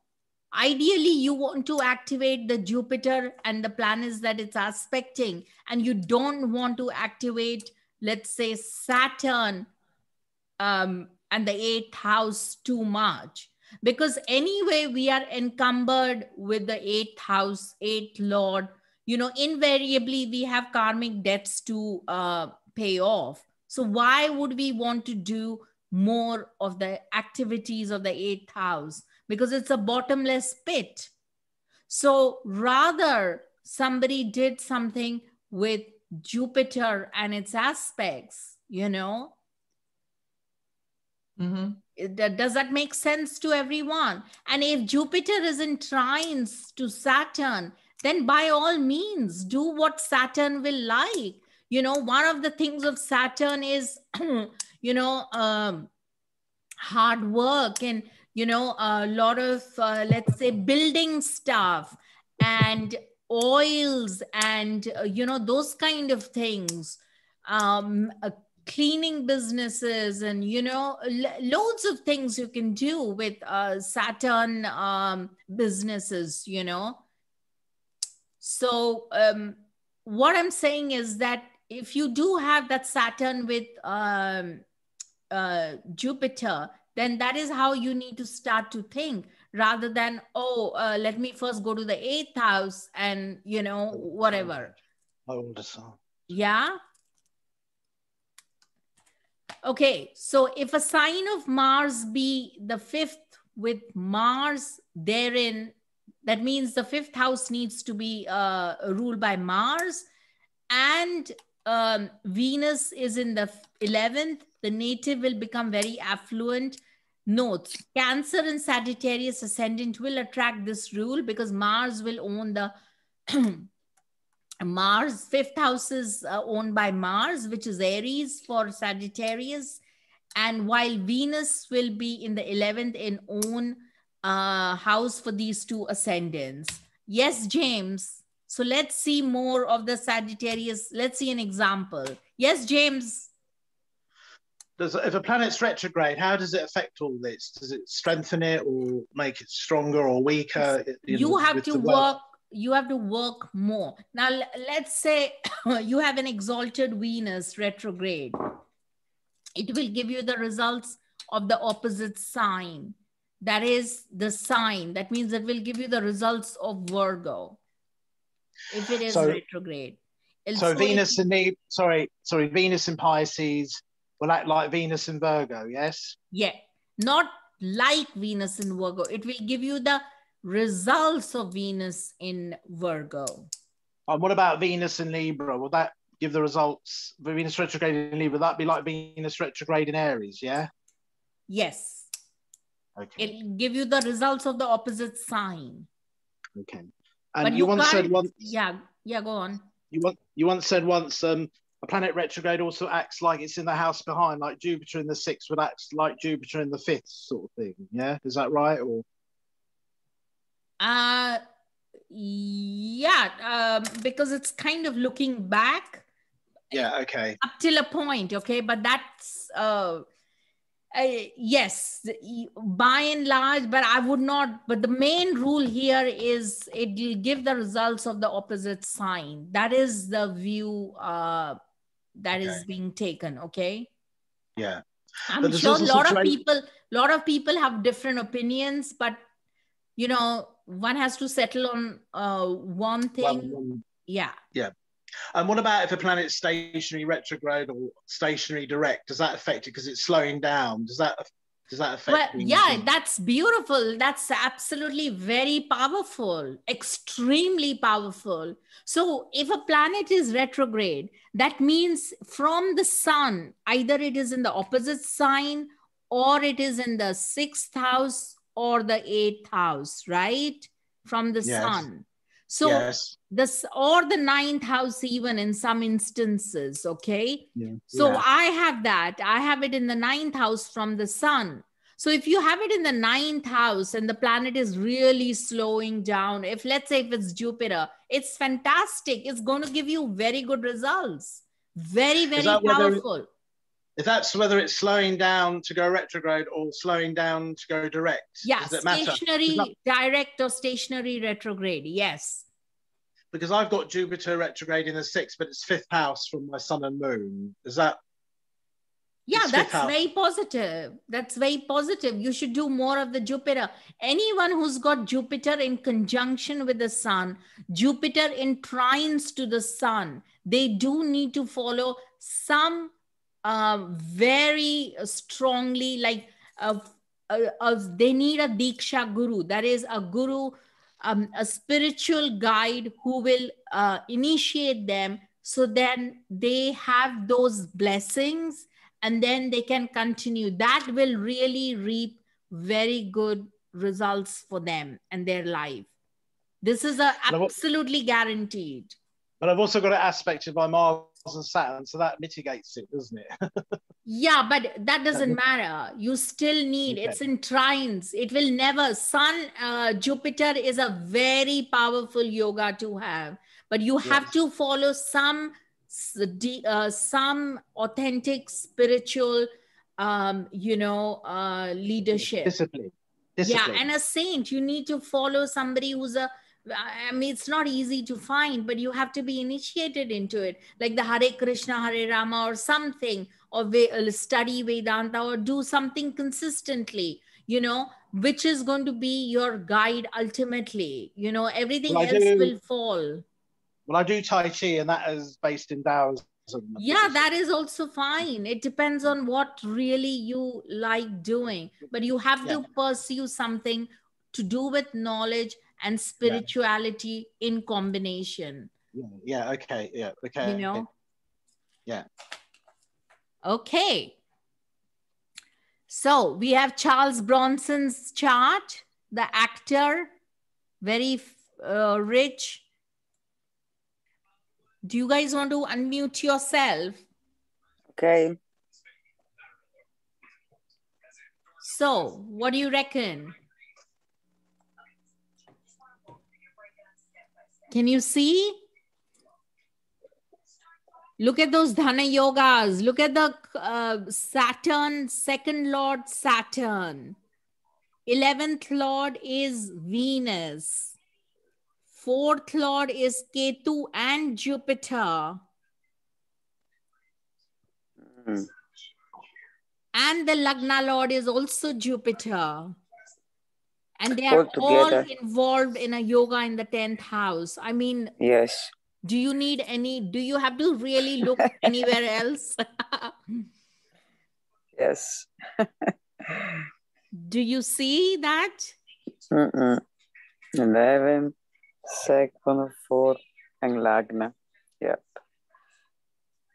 A: Ideally, you want to activate the Jupiter and the planets that it's aspecting, and you don't want to activate, let's say, Saturn and the 8th house too much, because anyway, we are encumbered with the 8th house, 8th lord, you know, invariably we have karmic debts to pay off. So why would we want to do more of the activities of the 8th house? Because it's a bottomless pit. So rather somebody did something with Jupiter and its aspects, you know. Mm-hmm. Does that make sense to everyone? And if Jupiter is in trines to Saturn, then by all means, do what Saturn will like. You know, one of the things of Saturn is, hard work and, you know, a lot of, let's say, building stuff and oils and, those kind of things, cleaning businesses and, you know, loads of things you can do with Saturn businesses, you know. So what I'm saying is that if you do have that Saturn with Jupiter, then that is how you need to start to think, rather than, let me first go to the 8th house and, you know, whatever. Yeah. Okay. So if a sign of Mars be the 5th with Mars therein, that means the 5th house needs to be ruled by Mars, and Venus is in the 11th. The native will become very affluent. Notes: Cancer and Sagittarius ascendant will attract this rule because Mars will own the Mars, fifth house is owned by Mars, which is Aries for Sagittarius. And while Venus will be in the 11th in own house for these two ascendants. Yes, James. So let's see more of the Sagittarius. Let's see an example. Yes, James.
G: If a planet's retrograde, how does it affect all this? Does it strengthen it or make it stronger or weaker?
A: You have to work. You have to work more. Now, let's say you have an exalted Venus retrograde. It will give you the results of the opposite sign. That is the sign. That means it will give you the results of Virgo. If it is retrograde.
G: So Venus in the, Venus in Pisces will act like Venus in Virgo, yes?
A: Yeah, not like Venus in Virgo. It will give you the results of Venus in Virgo.
G: And what about Venus in Libra? Will that give the results? Venus retrograde in Libra, will that be like Venus retrograde in Aries, yeah?
A: Yes.
G: Okay.
A: It'll give you the results of the opposite sign.
G: Okay. And you once said once...
A: Yeah, go on.
G: You once said once, a planet retrograde also acts like it's in the house behind, like Jupiter in the 6th would act like Jupiter in the 5th sort of thing, yeah? Is that right, or...?
A: Yeah, because it's kind of looking back.
G: Yeah, okay.
A: Up till a point, okay? But that's... yes, by and large, but I would not, but the main rule here is it will give the results of the opposite sign. That is the view that is being taken, okay?
G: Yeah.
A: I'm sure a lot of people have different opinions, but you know, one has to settle on one thing. Yeah.
G: Yeah. And what about if a planet's stationary retrograde or stationary direct? Does that affect it because it's slowing down? Does that affect?
A: Well, yeah, that's beautiful. That's absolutely very powerful, extremely powerful. So if a planet is retrograde, that means from the sun, either it is in the opposite sign or it is in the 6th house or the 8th house, right? From the sun. So or the 9th house, even in some instances, okay?
G: Yeah.
A: So I have that. I have it in the 9th house from the sun. So if you have it in the 9th house and the planet is really slowing down, if let's say if it's Jupiter, it's fantastic. It's going to give you very good results. Very, very powerful.
G: If that's whether it's slowing down to go retrograde or slowing down to go direct.
A: Yeah,
G: does it matter?
A: Stationary direct or stationary retrograde, yes.
G: Because I've got Jupiter retrograde in the 6th, but it's 5th house from my sun and moon. Is that?
A: Yeah, that's very positive. That's very positive. You should do more of the Jupiter. Anyone who's got Jupiter in conjunction with the sun, Jupiter in trines to the sun, they do need to follow some very strongly, like they need a Diksha Guru. That is a guru, a spiritual guide who will initiate them, so then they have those blessings and then they can continue. That will really reap very good results for them and their life. This is absolutely guaranteed.
G: But I've also got an aspect of my Mars and Saturn, so that mitigates it, doesn't it?
A: Yeah, but that doesn't matter. You still need, it's in trines. It will never, Jupiter is a very powerful yoga to have, but you have to follow some authentic spiritual, leadership.
G: Discipline.
A: Yeah, and a saint, you need to follow somebody who's I mean, it's not easy to find, but you have to be initiated into it, like the Hare Krishna, Hare Rama or something, or study Vedanta or do something consistently, which is going to be your guide ultimately. Everything else will fall.
G: Well, I do Tai Chi, and that is based in Taoism.
A: Yeah, that is also fine. It depends on what really you like doing, but you have to pursue something to do with knowledge and spirituality in combination.
G: Yeah, okay, yeah, okay. Yeah.
A: Okay. So we have Charles Bronson's chart, the actor, very rich, Do you guys want to unmute yourself?
D: Okay.
A: So, what do you reckon? Can you see? Look at those Dhana Yogas. Look at the Saturn, second Lord Saturn. 11th Lord is Venus. 4th Lord is Ketu and Jupiter.
D: Mm.
A: And the Lagna Lord is also Jupiter. And they
D: All
A: are all
D: together.
A: involved in a yoga in the 10th house. I mean,
D: Yes.
A: do you need any, do you have to really look anywhere else?
D: Yes.
A: Do you see that?
D: 11, second, 4, and Lagna. Yep.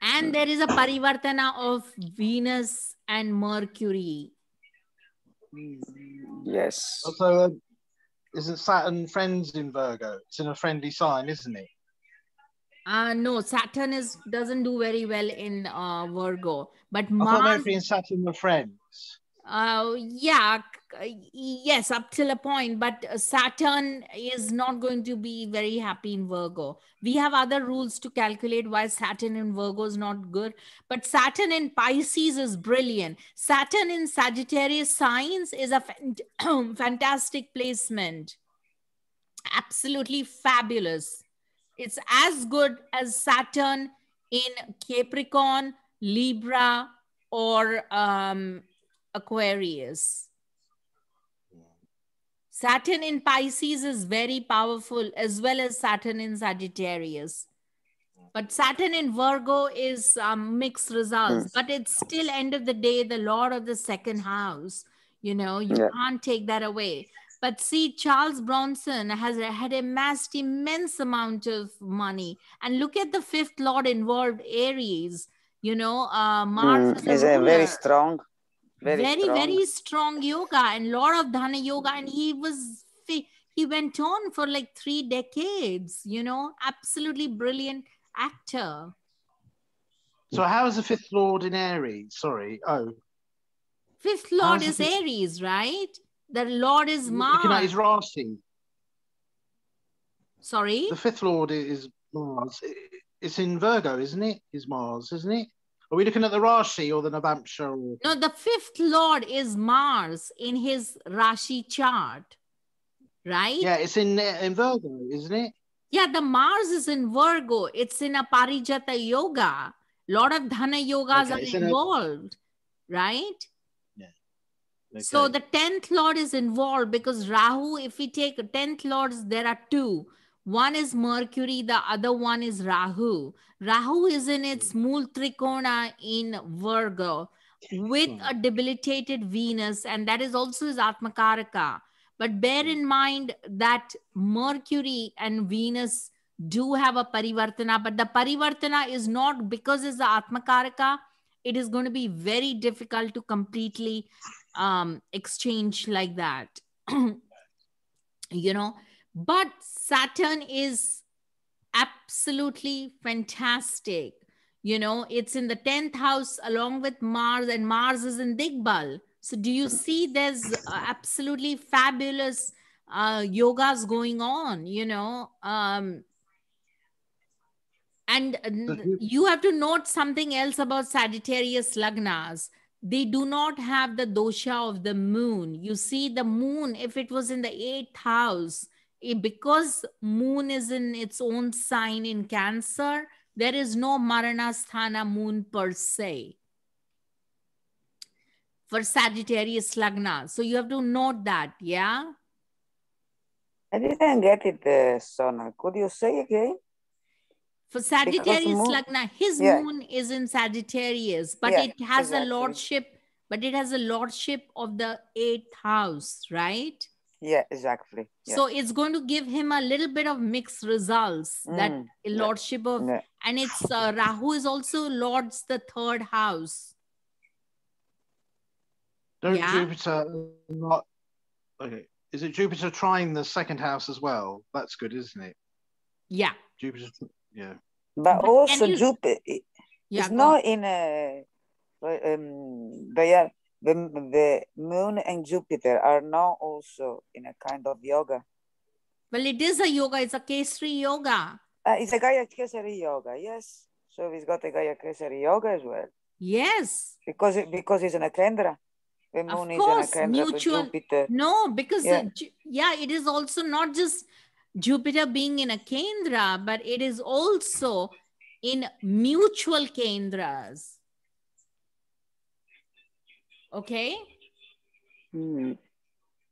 A: And there is a parivartana of Venus and Mercury.
D: Yes.
G: Also, isn't Saturn friends in Virgo? It's in a friendly sign, isn't it?
A: No, Saturn doesn't do very well in Virgo, but
G: I thought
A: Mars,
G: Mercury and Saturn were friends.
A: yes, up till a point, but Saturn is not going to be very happy in Virgo. We have other rules to calculate why Saturn in Virgo is not good, but Saturn in Pisces is brilliant. Saturn in Sagittarius signs is a fantastic placement. Absolutely fabulous. It's as good as Saturn in Capricorn, Libra, or Aquarius. Saturn in Pisces is very powerful, as well as Saturn in Sagittarius. But Saturn in Virgo is mixed results. But it's still, end of the day, the Lord of the second house. You know, you can't take that away. But see, Charles Bronson had amassed immense amount of money. And look at the 5th Lord involved, Aries. You know, Mars is a ruler.
D: Very strong.
A: Very strong yoga and lot of Dhana Yoga. And he went on for like 3 decades, you know, absolutely brilliant actor.
G: So how is the 5th Lord in Aries? Sorry. Oh.
A: 5th Lord is Aries, right? The Lord is Mars.
G: Looking at his Rashi.
A: Sorry?
G: The 5th Lord is Mars. It's in Virgo, isn't it? Is Mars, isn't it? Are we looking at the Rashi or the Navamsha? Or...
A: No, the 5th Lord is Mars in his Rashi chart, right?
G: Yeah, it's in Virgo, isn't it?
A: Yeah, the Mars is in Virgo. It's in a Parijata Yoga. Lot of Dhana Yogas are involved, right?
G: Yeah. Okay.
A: So the 10th Lord is involved because Rahu, if we take 10th Lords, there are 2. One is Mercury, the other one is Rahu. Rahu is in its Mool Trikona in Virgo with a debilitated Venus, and that is also his Atmakaraka. But bear in mind that Mercury and Venus do have a Parivartana, but the Parivartana is not because it's the Atmakaraka. It is going to be very difficult to completely exchange like that. You know, but Saturn is absolutely fantastic. You know, it's in the 10th house along with Mars, and Mars is in Digbal. So do you see there's absolutely fabulous yogas going on, you know? And you have to note something else about Sagittarius Lagnas. They do not have the dosha of the moon. You see, the moon, if it was in the 8th house, because moon is in its own sign in Cancer, there is no Maranasthana moon per se for Sagittarius Lagna. So you have to note that, yeah?
D: I didn't get it, Sona. Could you say again?
A: For Sagittarius Lagna, his moon is in Sagittarius, but it has a lordship, but it has a lordship of the 8th house, right?
D: Yeah, exactly. Yeah.
A: So it's going to give him a little bit of mixed results, that lordship of, and it's Rahu is also lords the 3rd house.
G: Jupiter not, okay. Is it Jupiter trine the 2nd house as well? That's good, isn't it?
A: Yeah.
G: Jupiter, yeah.
D: But also Jupiter
A: Yeah,
D: is not in a. They are the Moon and Jupiter are not also in a kind of yoga.
A: Well, it is a yoga. It's a Kesri Yoga.
D: It's a Gajakeshri Yoga, yes. So he's got a Gajakeshri Yoga as well.
A: Yes.
D: Because it's in a Kendra. The Moon
A: Of course,
D: is in a Kendra
A: mutual.
D: to Jupiter.
A: No, because
D: Yeah.
A: It is also not just Jupiter being in a Kendra, but it is also in mutual Kendras. Okay.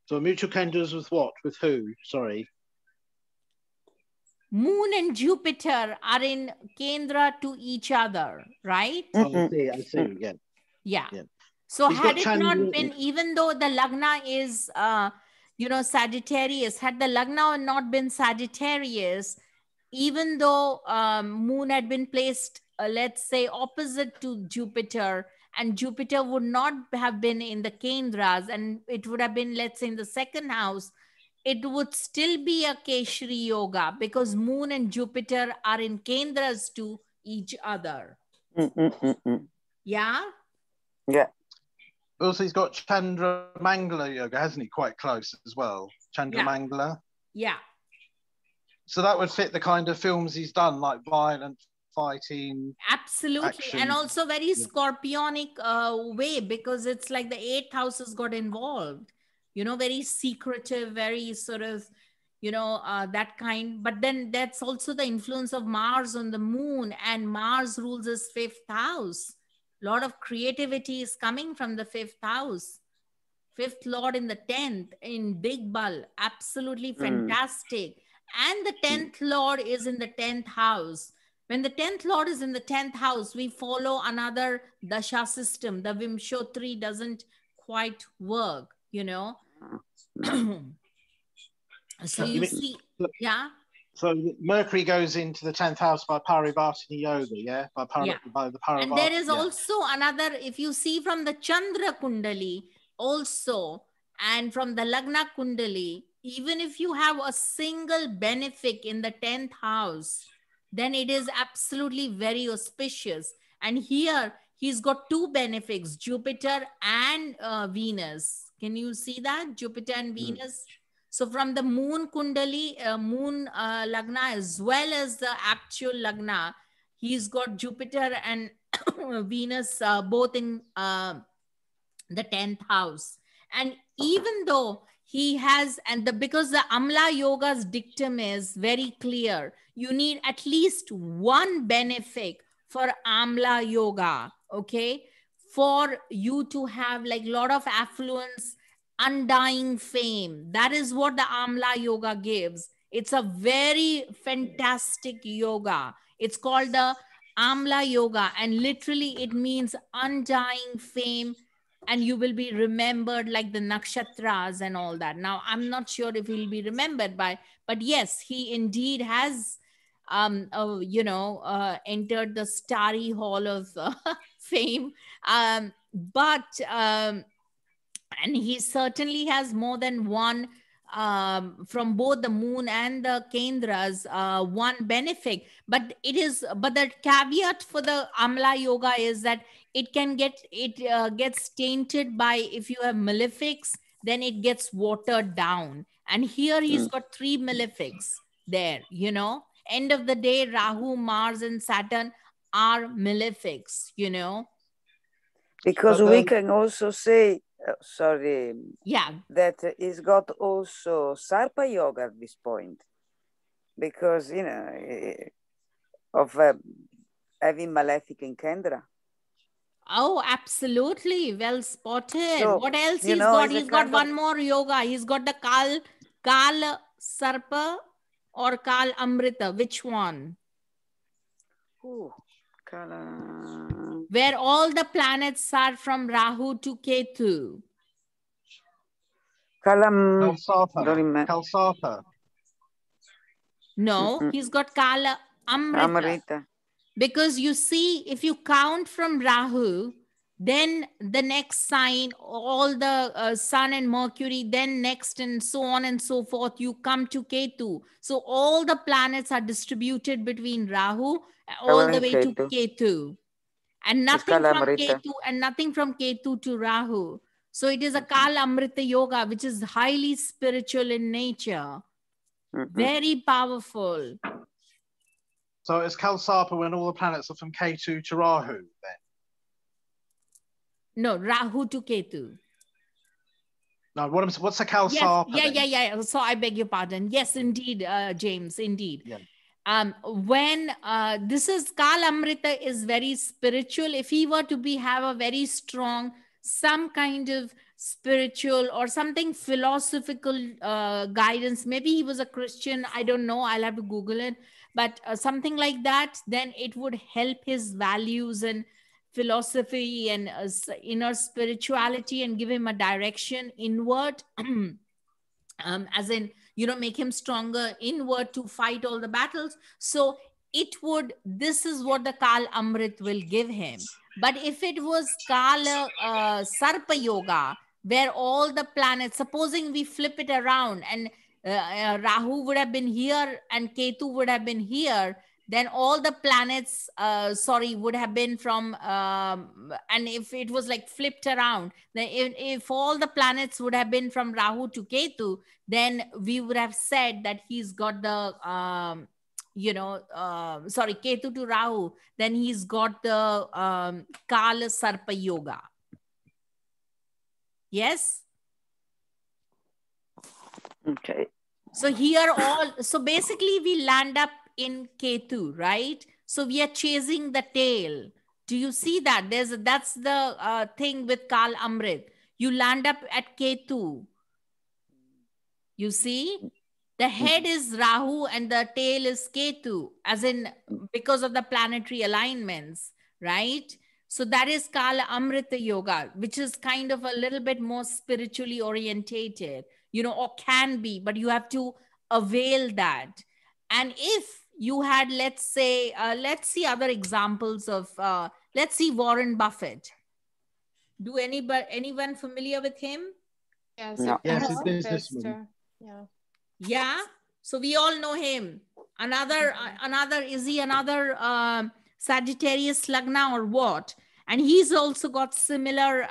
G: So mutual kendras with what? With who? Sorry.
A: Moon and Jupiter are in Kendra to each other, right?
G: Oh, I see, yeah.
A: Yeah.
G: Yeah.
A: So
G: He's
A: had
G: got
A: it not
G: Chandra-
A: been, even though the Lagna is, Sagittarius, had the Lagna not been Sagittarius, even though Moon had been placed, let's say, opposite to Jupiter, and Jupiter would not have been in the Kendras, and it would have been, let's say, in the second house, it would still be a Keshri Yoga because Moon and Jupiter are in Kendras to each other. Yeah?
D: Yeah.
G: Also, he's got Chandra Mangala Yoga, hasn't he? Quite close as well. Chandra Mangala.
A: Yeah.
G: So that would fit the kind of films he's done, like violent fighting.
A: Absolutely.
G: Action.
A: And also very scorpionic way, because it's like the 8th house has got involved. Very secretive, very sort of, that kind. But then that's also the influence of Mars on the Moon, and Mars rules his 5th house. A lot of creativity is coming from the 5th house. 5th Lord in the 10th, in Big Bal. Absolutely fantastic. And the 10th Lord is in the 10th house. When the 10th Lord is in the 10th house, we follow another dasha system. The Vimshotri doesn't quite work, So you see, yeah.
G: So Mercury goes into the 10th house by Parivartini Yoga, yeah? By the Parivartini.
A: And there is also another, if you see from the Chandra Kundali also, and from the Lagna Kundali, even if you have a single benefic in the 10th house, then it is absolutely very auspicious. And here he's got 2 benefics, Jupiter and Venus. Can you see that? Jupiter and Venus. So from the Moon Kundali, Moon Lagna, as well as the actual Lagna, he's got Jupiter and Venus both in the 10th house. And even though he has, because the Amla Yoga's dictum is very clear, you need at least 1 benefic for Amla Yoga, okay? For you to have like a lot of affluence, undying fame. That is what the Amla Yoga gives. It's a very fantastic yoga. It's called the Amla Yoga, and literally it means undying fame, and you will be remembered like the nakshatras and all that. Now, I'm not sure if he'll be remembered by, but yes, he indeed has, entered the starry hall of fame. And he certainly has more than one, from both the Moon and the Kendras, 1 benefic. But the caveat for the Amla Yoga is that it gets tainted by, if you have malefics, then it gets watered down. And here he's got 3 malefics there, End of the day, Rahu, Mars, and Saturn are malefics,
D: Because we can also say, that he's got also Sarpa Yoga at this point, because of having malefic in Kendra.
A: Oh, absolutely. Well spotted.
D: So,
A: what else he's got? He's got one more yoga. He's got the Kal Sarpa or Kal Amrita. Which one? Where all the planets are from Rahu to Ketu.
G: Kalsarpa.
A: No, he's got Kala Amrita. Because you see, if you count from Rahu, then the next sign, all the Sun and Mercury, then next, and so on and so forth, you come to Ketu. So all the planets are distributed between Rahu all the way to Ketu. And nothing from Ketu and nothing from Ketu to Rahu. So it is a Kala Amrita Yoga, which is highly spiritual in nature. Very powerful.
G: So it's Kal Sarpa when all the planets are from Ketu to Rahu then?
A: No, Rahu to Ketu.
G: No, what's a Kal Sarpa?
A: Yeah. So I beg your pardon. Yes, indeed, James, indeed.
G: Yeah.
A: When this is Kal Amrita is very spiritual. If he were to have a very strong, some kind of spiritual or something philosophical guidance, maybe he was a Christian, I don't know, I'll have to Google it, but something like that, then it would help his values and philosophy and inner spirituality and give him a direction inward, as in, make him stronger inward to fight all the battles. So this is what the Kal Amrit will give him. But if it was Kala Sarpa Yoga, where all the planets, supposing we flip it around and Rahu would have been here and Ketu would have been here, then all the planets, would have been from, and if it was like flipped around, then if all the planets would have been from Rahu to Ketu, then we would have said that he's got the, Ketu to Rahu, then he's got the Kala Sarpa Yoga. Yes?
D: Okay.
A: So basically we land up in Ketu, right? So we are chasing the tail. Do you see that? That's the thing with Kal Amrit. You land up at Ketu. You see? The head is Rahu and the tail is Ketu, as in because of the planetary alignments, right? So that is Kala Amrita Yoga, which is kind of a little bit more spiritually orientated, or can be, but you have to avail that. And if you had, let's see other examples of, let's see Warren Buffett. Do anyone familiar with him?
B: Yes,
D: No.
G: Yes, he's businessman.
B: Yeah.
A: Yeah. So we all know him. Is he another Sagittarius Lagna or what? And he's also got similar,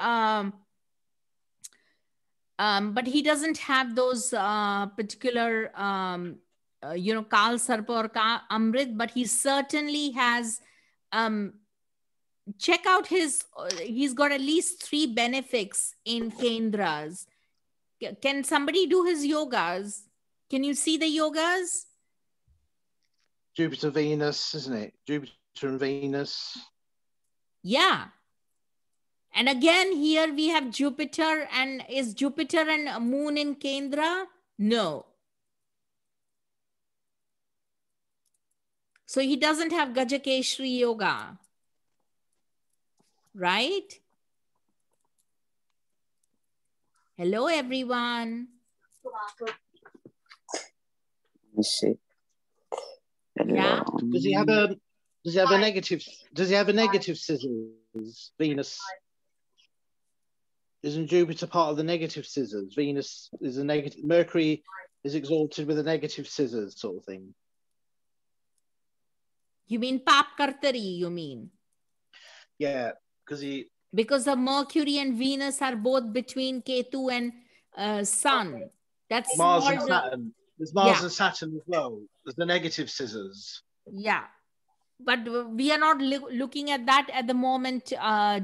A: but he doesn't have those particular, Kal Sarpa or Kal Amrit, but he certainly has, check out he's got at least 3 benefics in Kendras. Can somebody do his yogas? Can you see the yogas?
G: Jupiter, Venus, isn't it? Jupiter and Venus.
A: Yeah. And again, here we have Jupiter. And is Jupiter and Moon in Kendra? No. So he doesn't have Gajakeshri Yoga. Right? Hello, everyone.
D: Let me see.
A: Yeah.
G: Does he have a negative? Does he have a negative scissors? Venus. Isn't Jupiter part of the negative scissors? Venus is a negative. Mercury is exalted with a negative scissors sort of thing.
A: You mean Pap Kartari, you mean?
G: Yeah,
A: because the Mercury and Venus are both between Ketu and Sun. That's
G: Mars and Saturn. There's Mars and Saturn as well. There's the negative scissors.
A: Yeah. But we are not looking at that at the moment,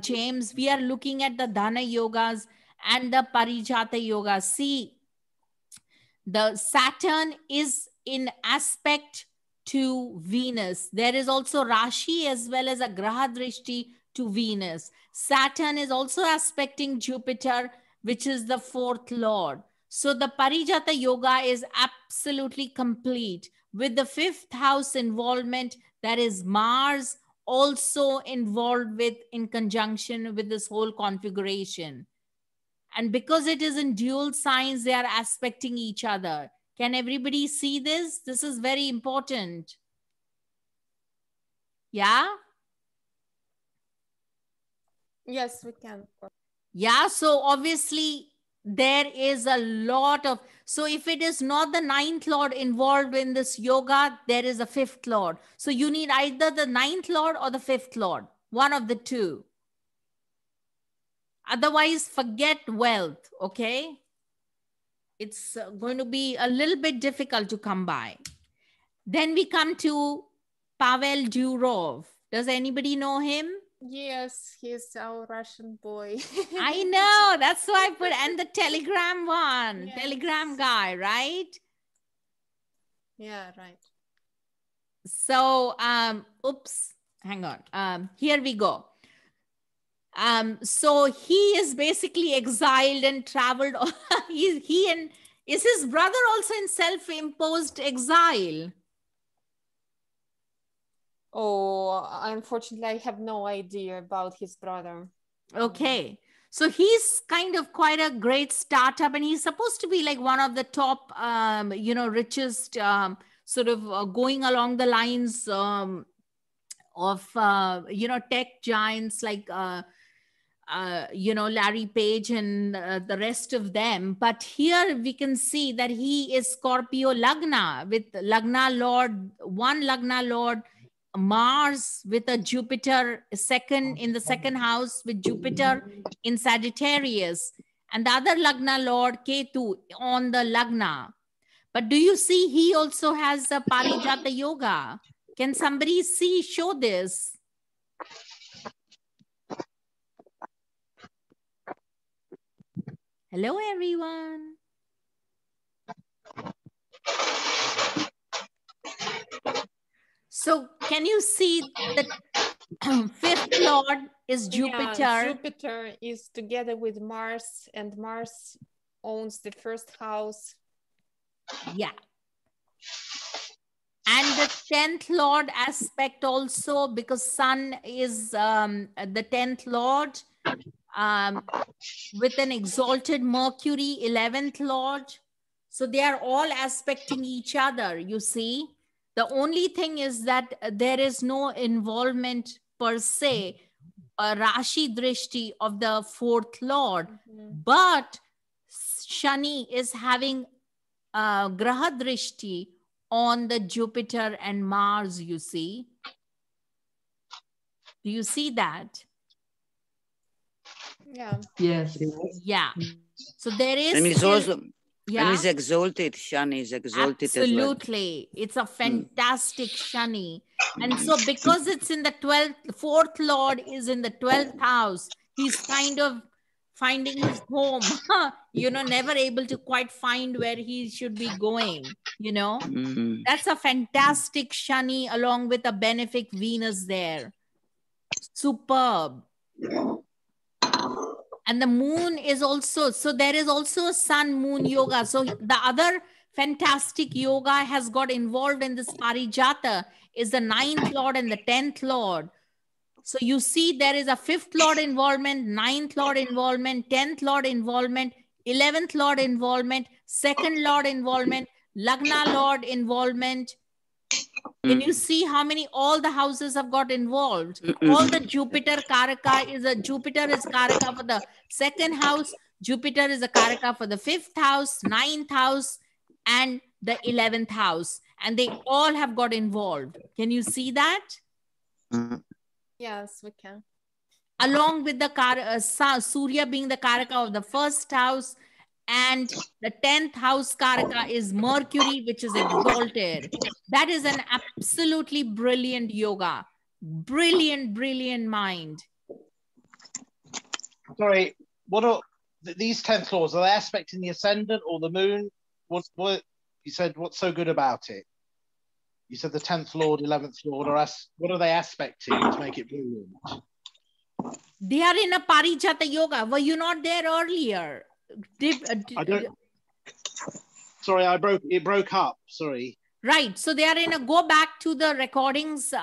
A: James. We are looking at the Dhana Yogas and the Parijata Yogas. See, the Saturn is in aspect to Venus. There is also Rashi as well as a Graha Drishti to Venus. Saturn is also aspecting Jupiter, which is the 4th lord. So the Parijata Yoga is absolutely complete. With the 5th house involvement, that is Mars also involved in conjunction with this whole configuration. And because it is in dual signs, they are aspecting each other. Can everybody see this? This is very important. Yeah?
B: Yes, we can.
A: Yeah, so obviously there is a lot of, so if it is not the ninth lord involved in this yoga, there is a fifth lord. So you need either the ninth lord or the fifth lord, one of the two. Otherwise, forget wealth, okay? It's going to be a little bit difficult to come by. Then we come to Pavel Durov. Does anybody know him?
B: Yes, he's our Russian boy.
A: I know. That's why I put, and the Telegram one,
B: Yes.
A: Telegram guy, right?
B: Yeah, right.
A: So, oops, hang on. Here we go. So he is basically exiled and traveled. he and is his brother also in self-imposed exile?
B: Oh, unfortunately, I have no idea about his brother.
A: Okay. So he's kind of quite a great startup, and he's supposed to be like one of the top, richest, sort of going along the lines of, tech giants like, Larry Page and the rest of them. But here we can see that he is Scorpio Lagna with Lagna Lord, one Lagna Lord, Mars with a Jupiter second in the second house with Jupiter in Sagittarius, and the other Lagna Lord Ketu on the Lagna. But do you see he also has a Parijata Yoga? Can somebody show this? Hello, everyone. So can you see the fifth lord is Jupiter?
B: Yeah, Jupiter is together with Mars, and Mars owns the first house.
A: Yeah. And the 10th lord aspect also, because Sun is the 10th lord with an exalted Mercury, 11th lord. So they are all aspecting each other, you see. The only thing is that there is no involvement per se, a Rashi Drishti of the fourth lord, but Shani is having Graha Drishti on the Jupiter and Mars, you see. Do you see that?
B: Yeah.
F: Yes.
A: Yeah. So there is.
D: And it's also,
A: yeah.
D: and it's exalted. Shani is exalted
A: Absolutely.
D: as well.
A: It's a fantastic Shani. And so because it's in the 12th, fourth lord is in the 12th house, he's kind of finding his home, never able to quite find where he should be going, That's a fantastic Shani along with a benefic Venus there. Superb. And the moon is also, so there is also a sun moon yoga. So the other fantastic yoga has got involved in this Parijata is the 9th lord and the 10th lord. So you see there is a 5th lord involvement, 9th lord involvement, 10th lord involvement, 11th lord involvement, 2nd lord involvement, Lagna lord involvement. Can you see how many all the houses have got involved? All the Jupiter Karaka Jupiter is Karaka for the 2nd house. Jupiter is a Karaka for the 5th house, 9th house, and the 11th house. And they all have got involved. Can you see that?
B: Yes, we can.
A: Along with the Surya being the Karaka of the 1st house, and the 10th house Karaka is Mercury, which is exalted. That is an absolutely brilliant yoga. Brilliant, brilliant mind.
G: Sorry, what are these 10th laws? Are they aspecting the ascendant or the moon? What you said, what's so good about it? You said the 10th lord, 11th lord, what are they aspecting to make it brilliant?
A: They are in a Parijata yoga. Were you not there earlier?
G: I don't. Sorry, it broke up. Sorry.
A: Right. So they are in a, go back to the recordings,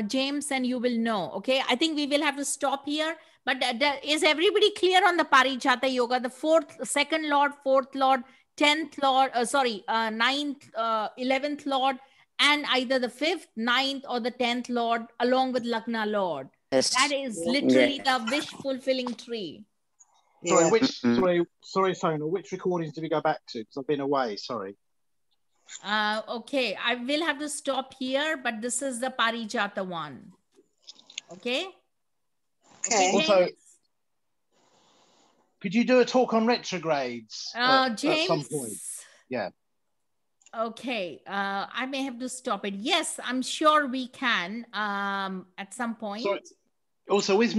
A: James, and you will know. Okay. I think we will have to stop here. But is everybody clear on the Parijata yoga? The 2nd lord, 4th lord, 10th lord, 9th, 11th lord, and either the 5th, 9th, or the 10th lord, along with Lagna lord.
D: Yes.
A: That is literally the wish-fulfilling tree.
G: Sorry,
D: Yeah.
G: sorry, Sona, which recordings did we go back to? Because I've been away, sorry.
A: Okay, I will have to stop here, but this is the Parijata one. Okay?
H: Okay.
G: Also,
A: James?
G: could you do a talk on retrogrades at some point? Yeah.
A: Okay, I may have to stop it. Yes, I'm sure we can at some point.
G: Sorry. Also, with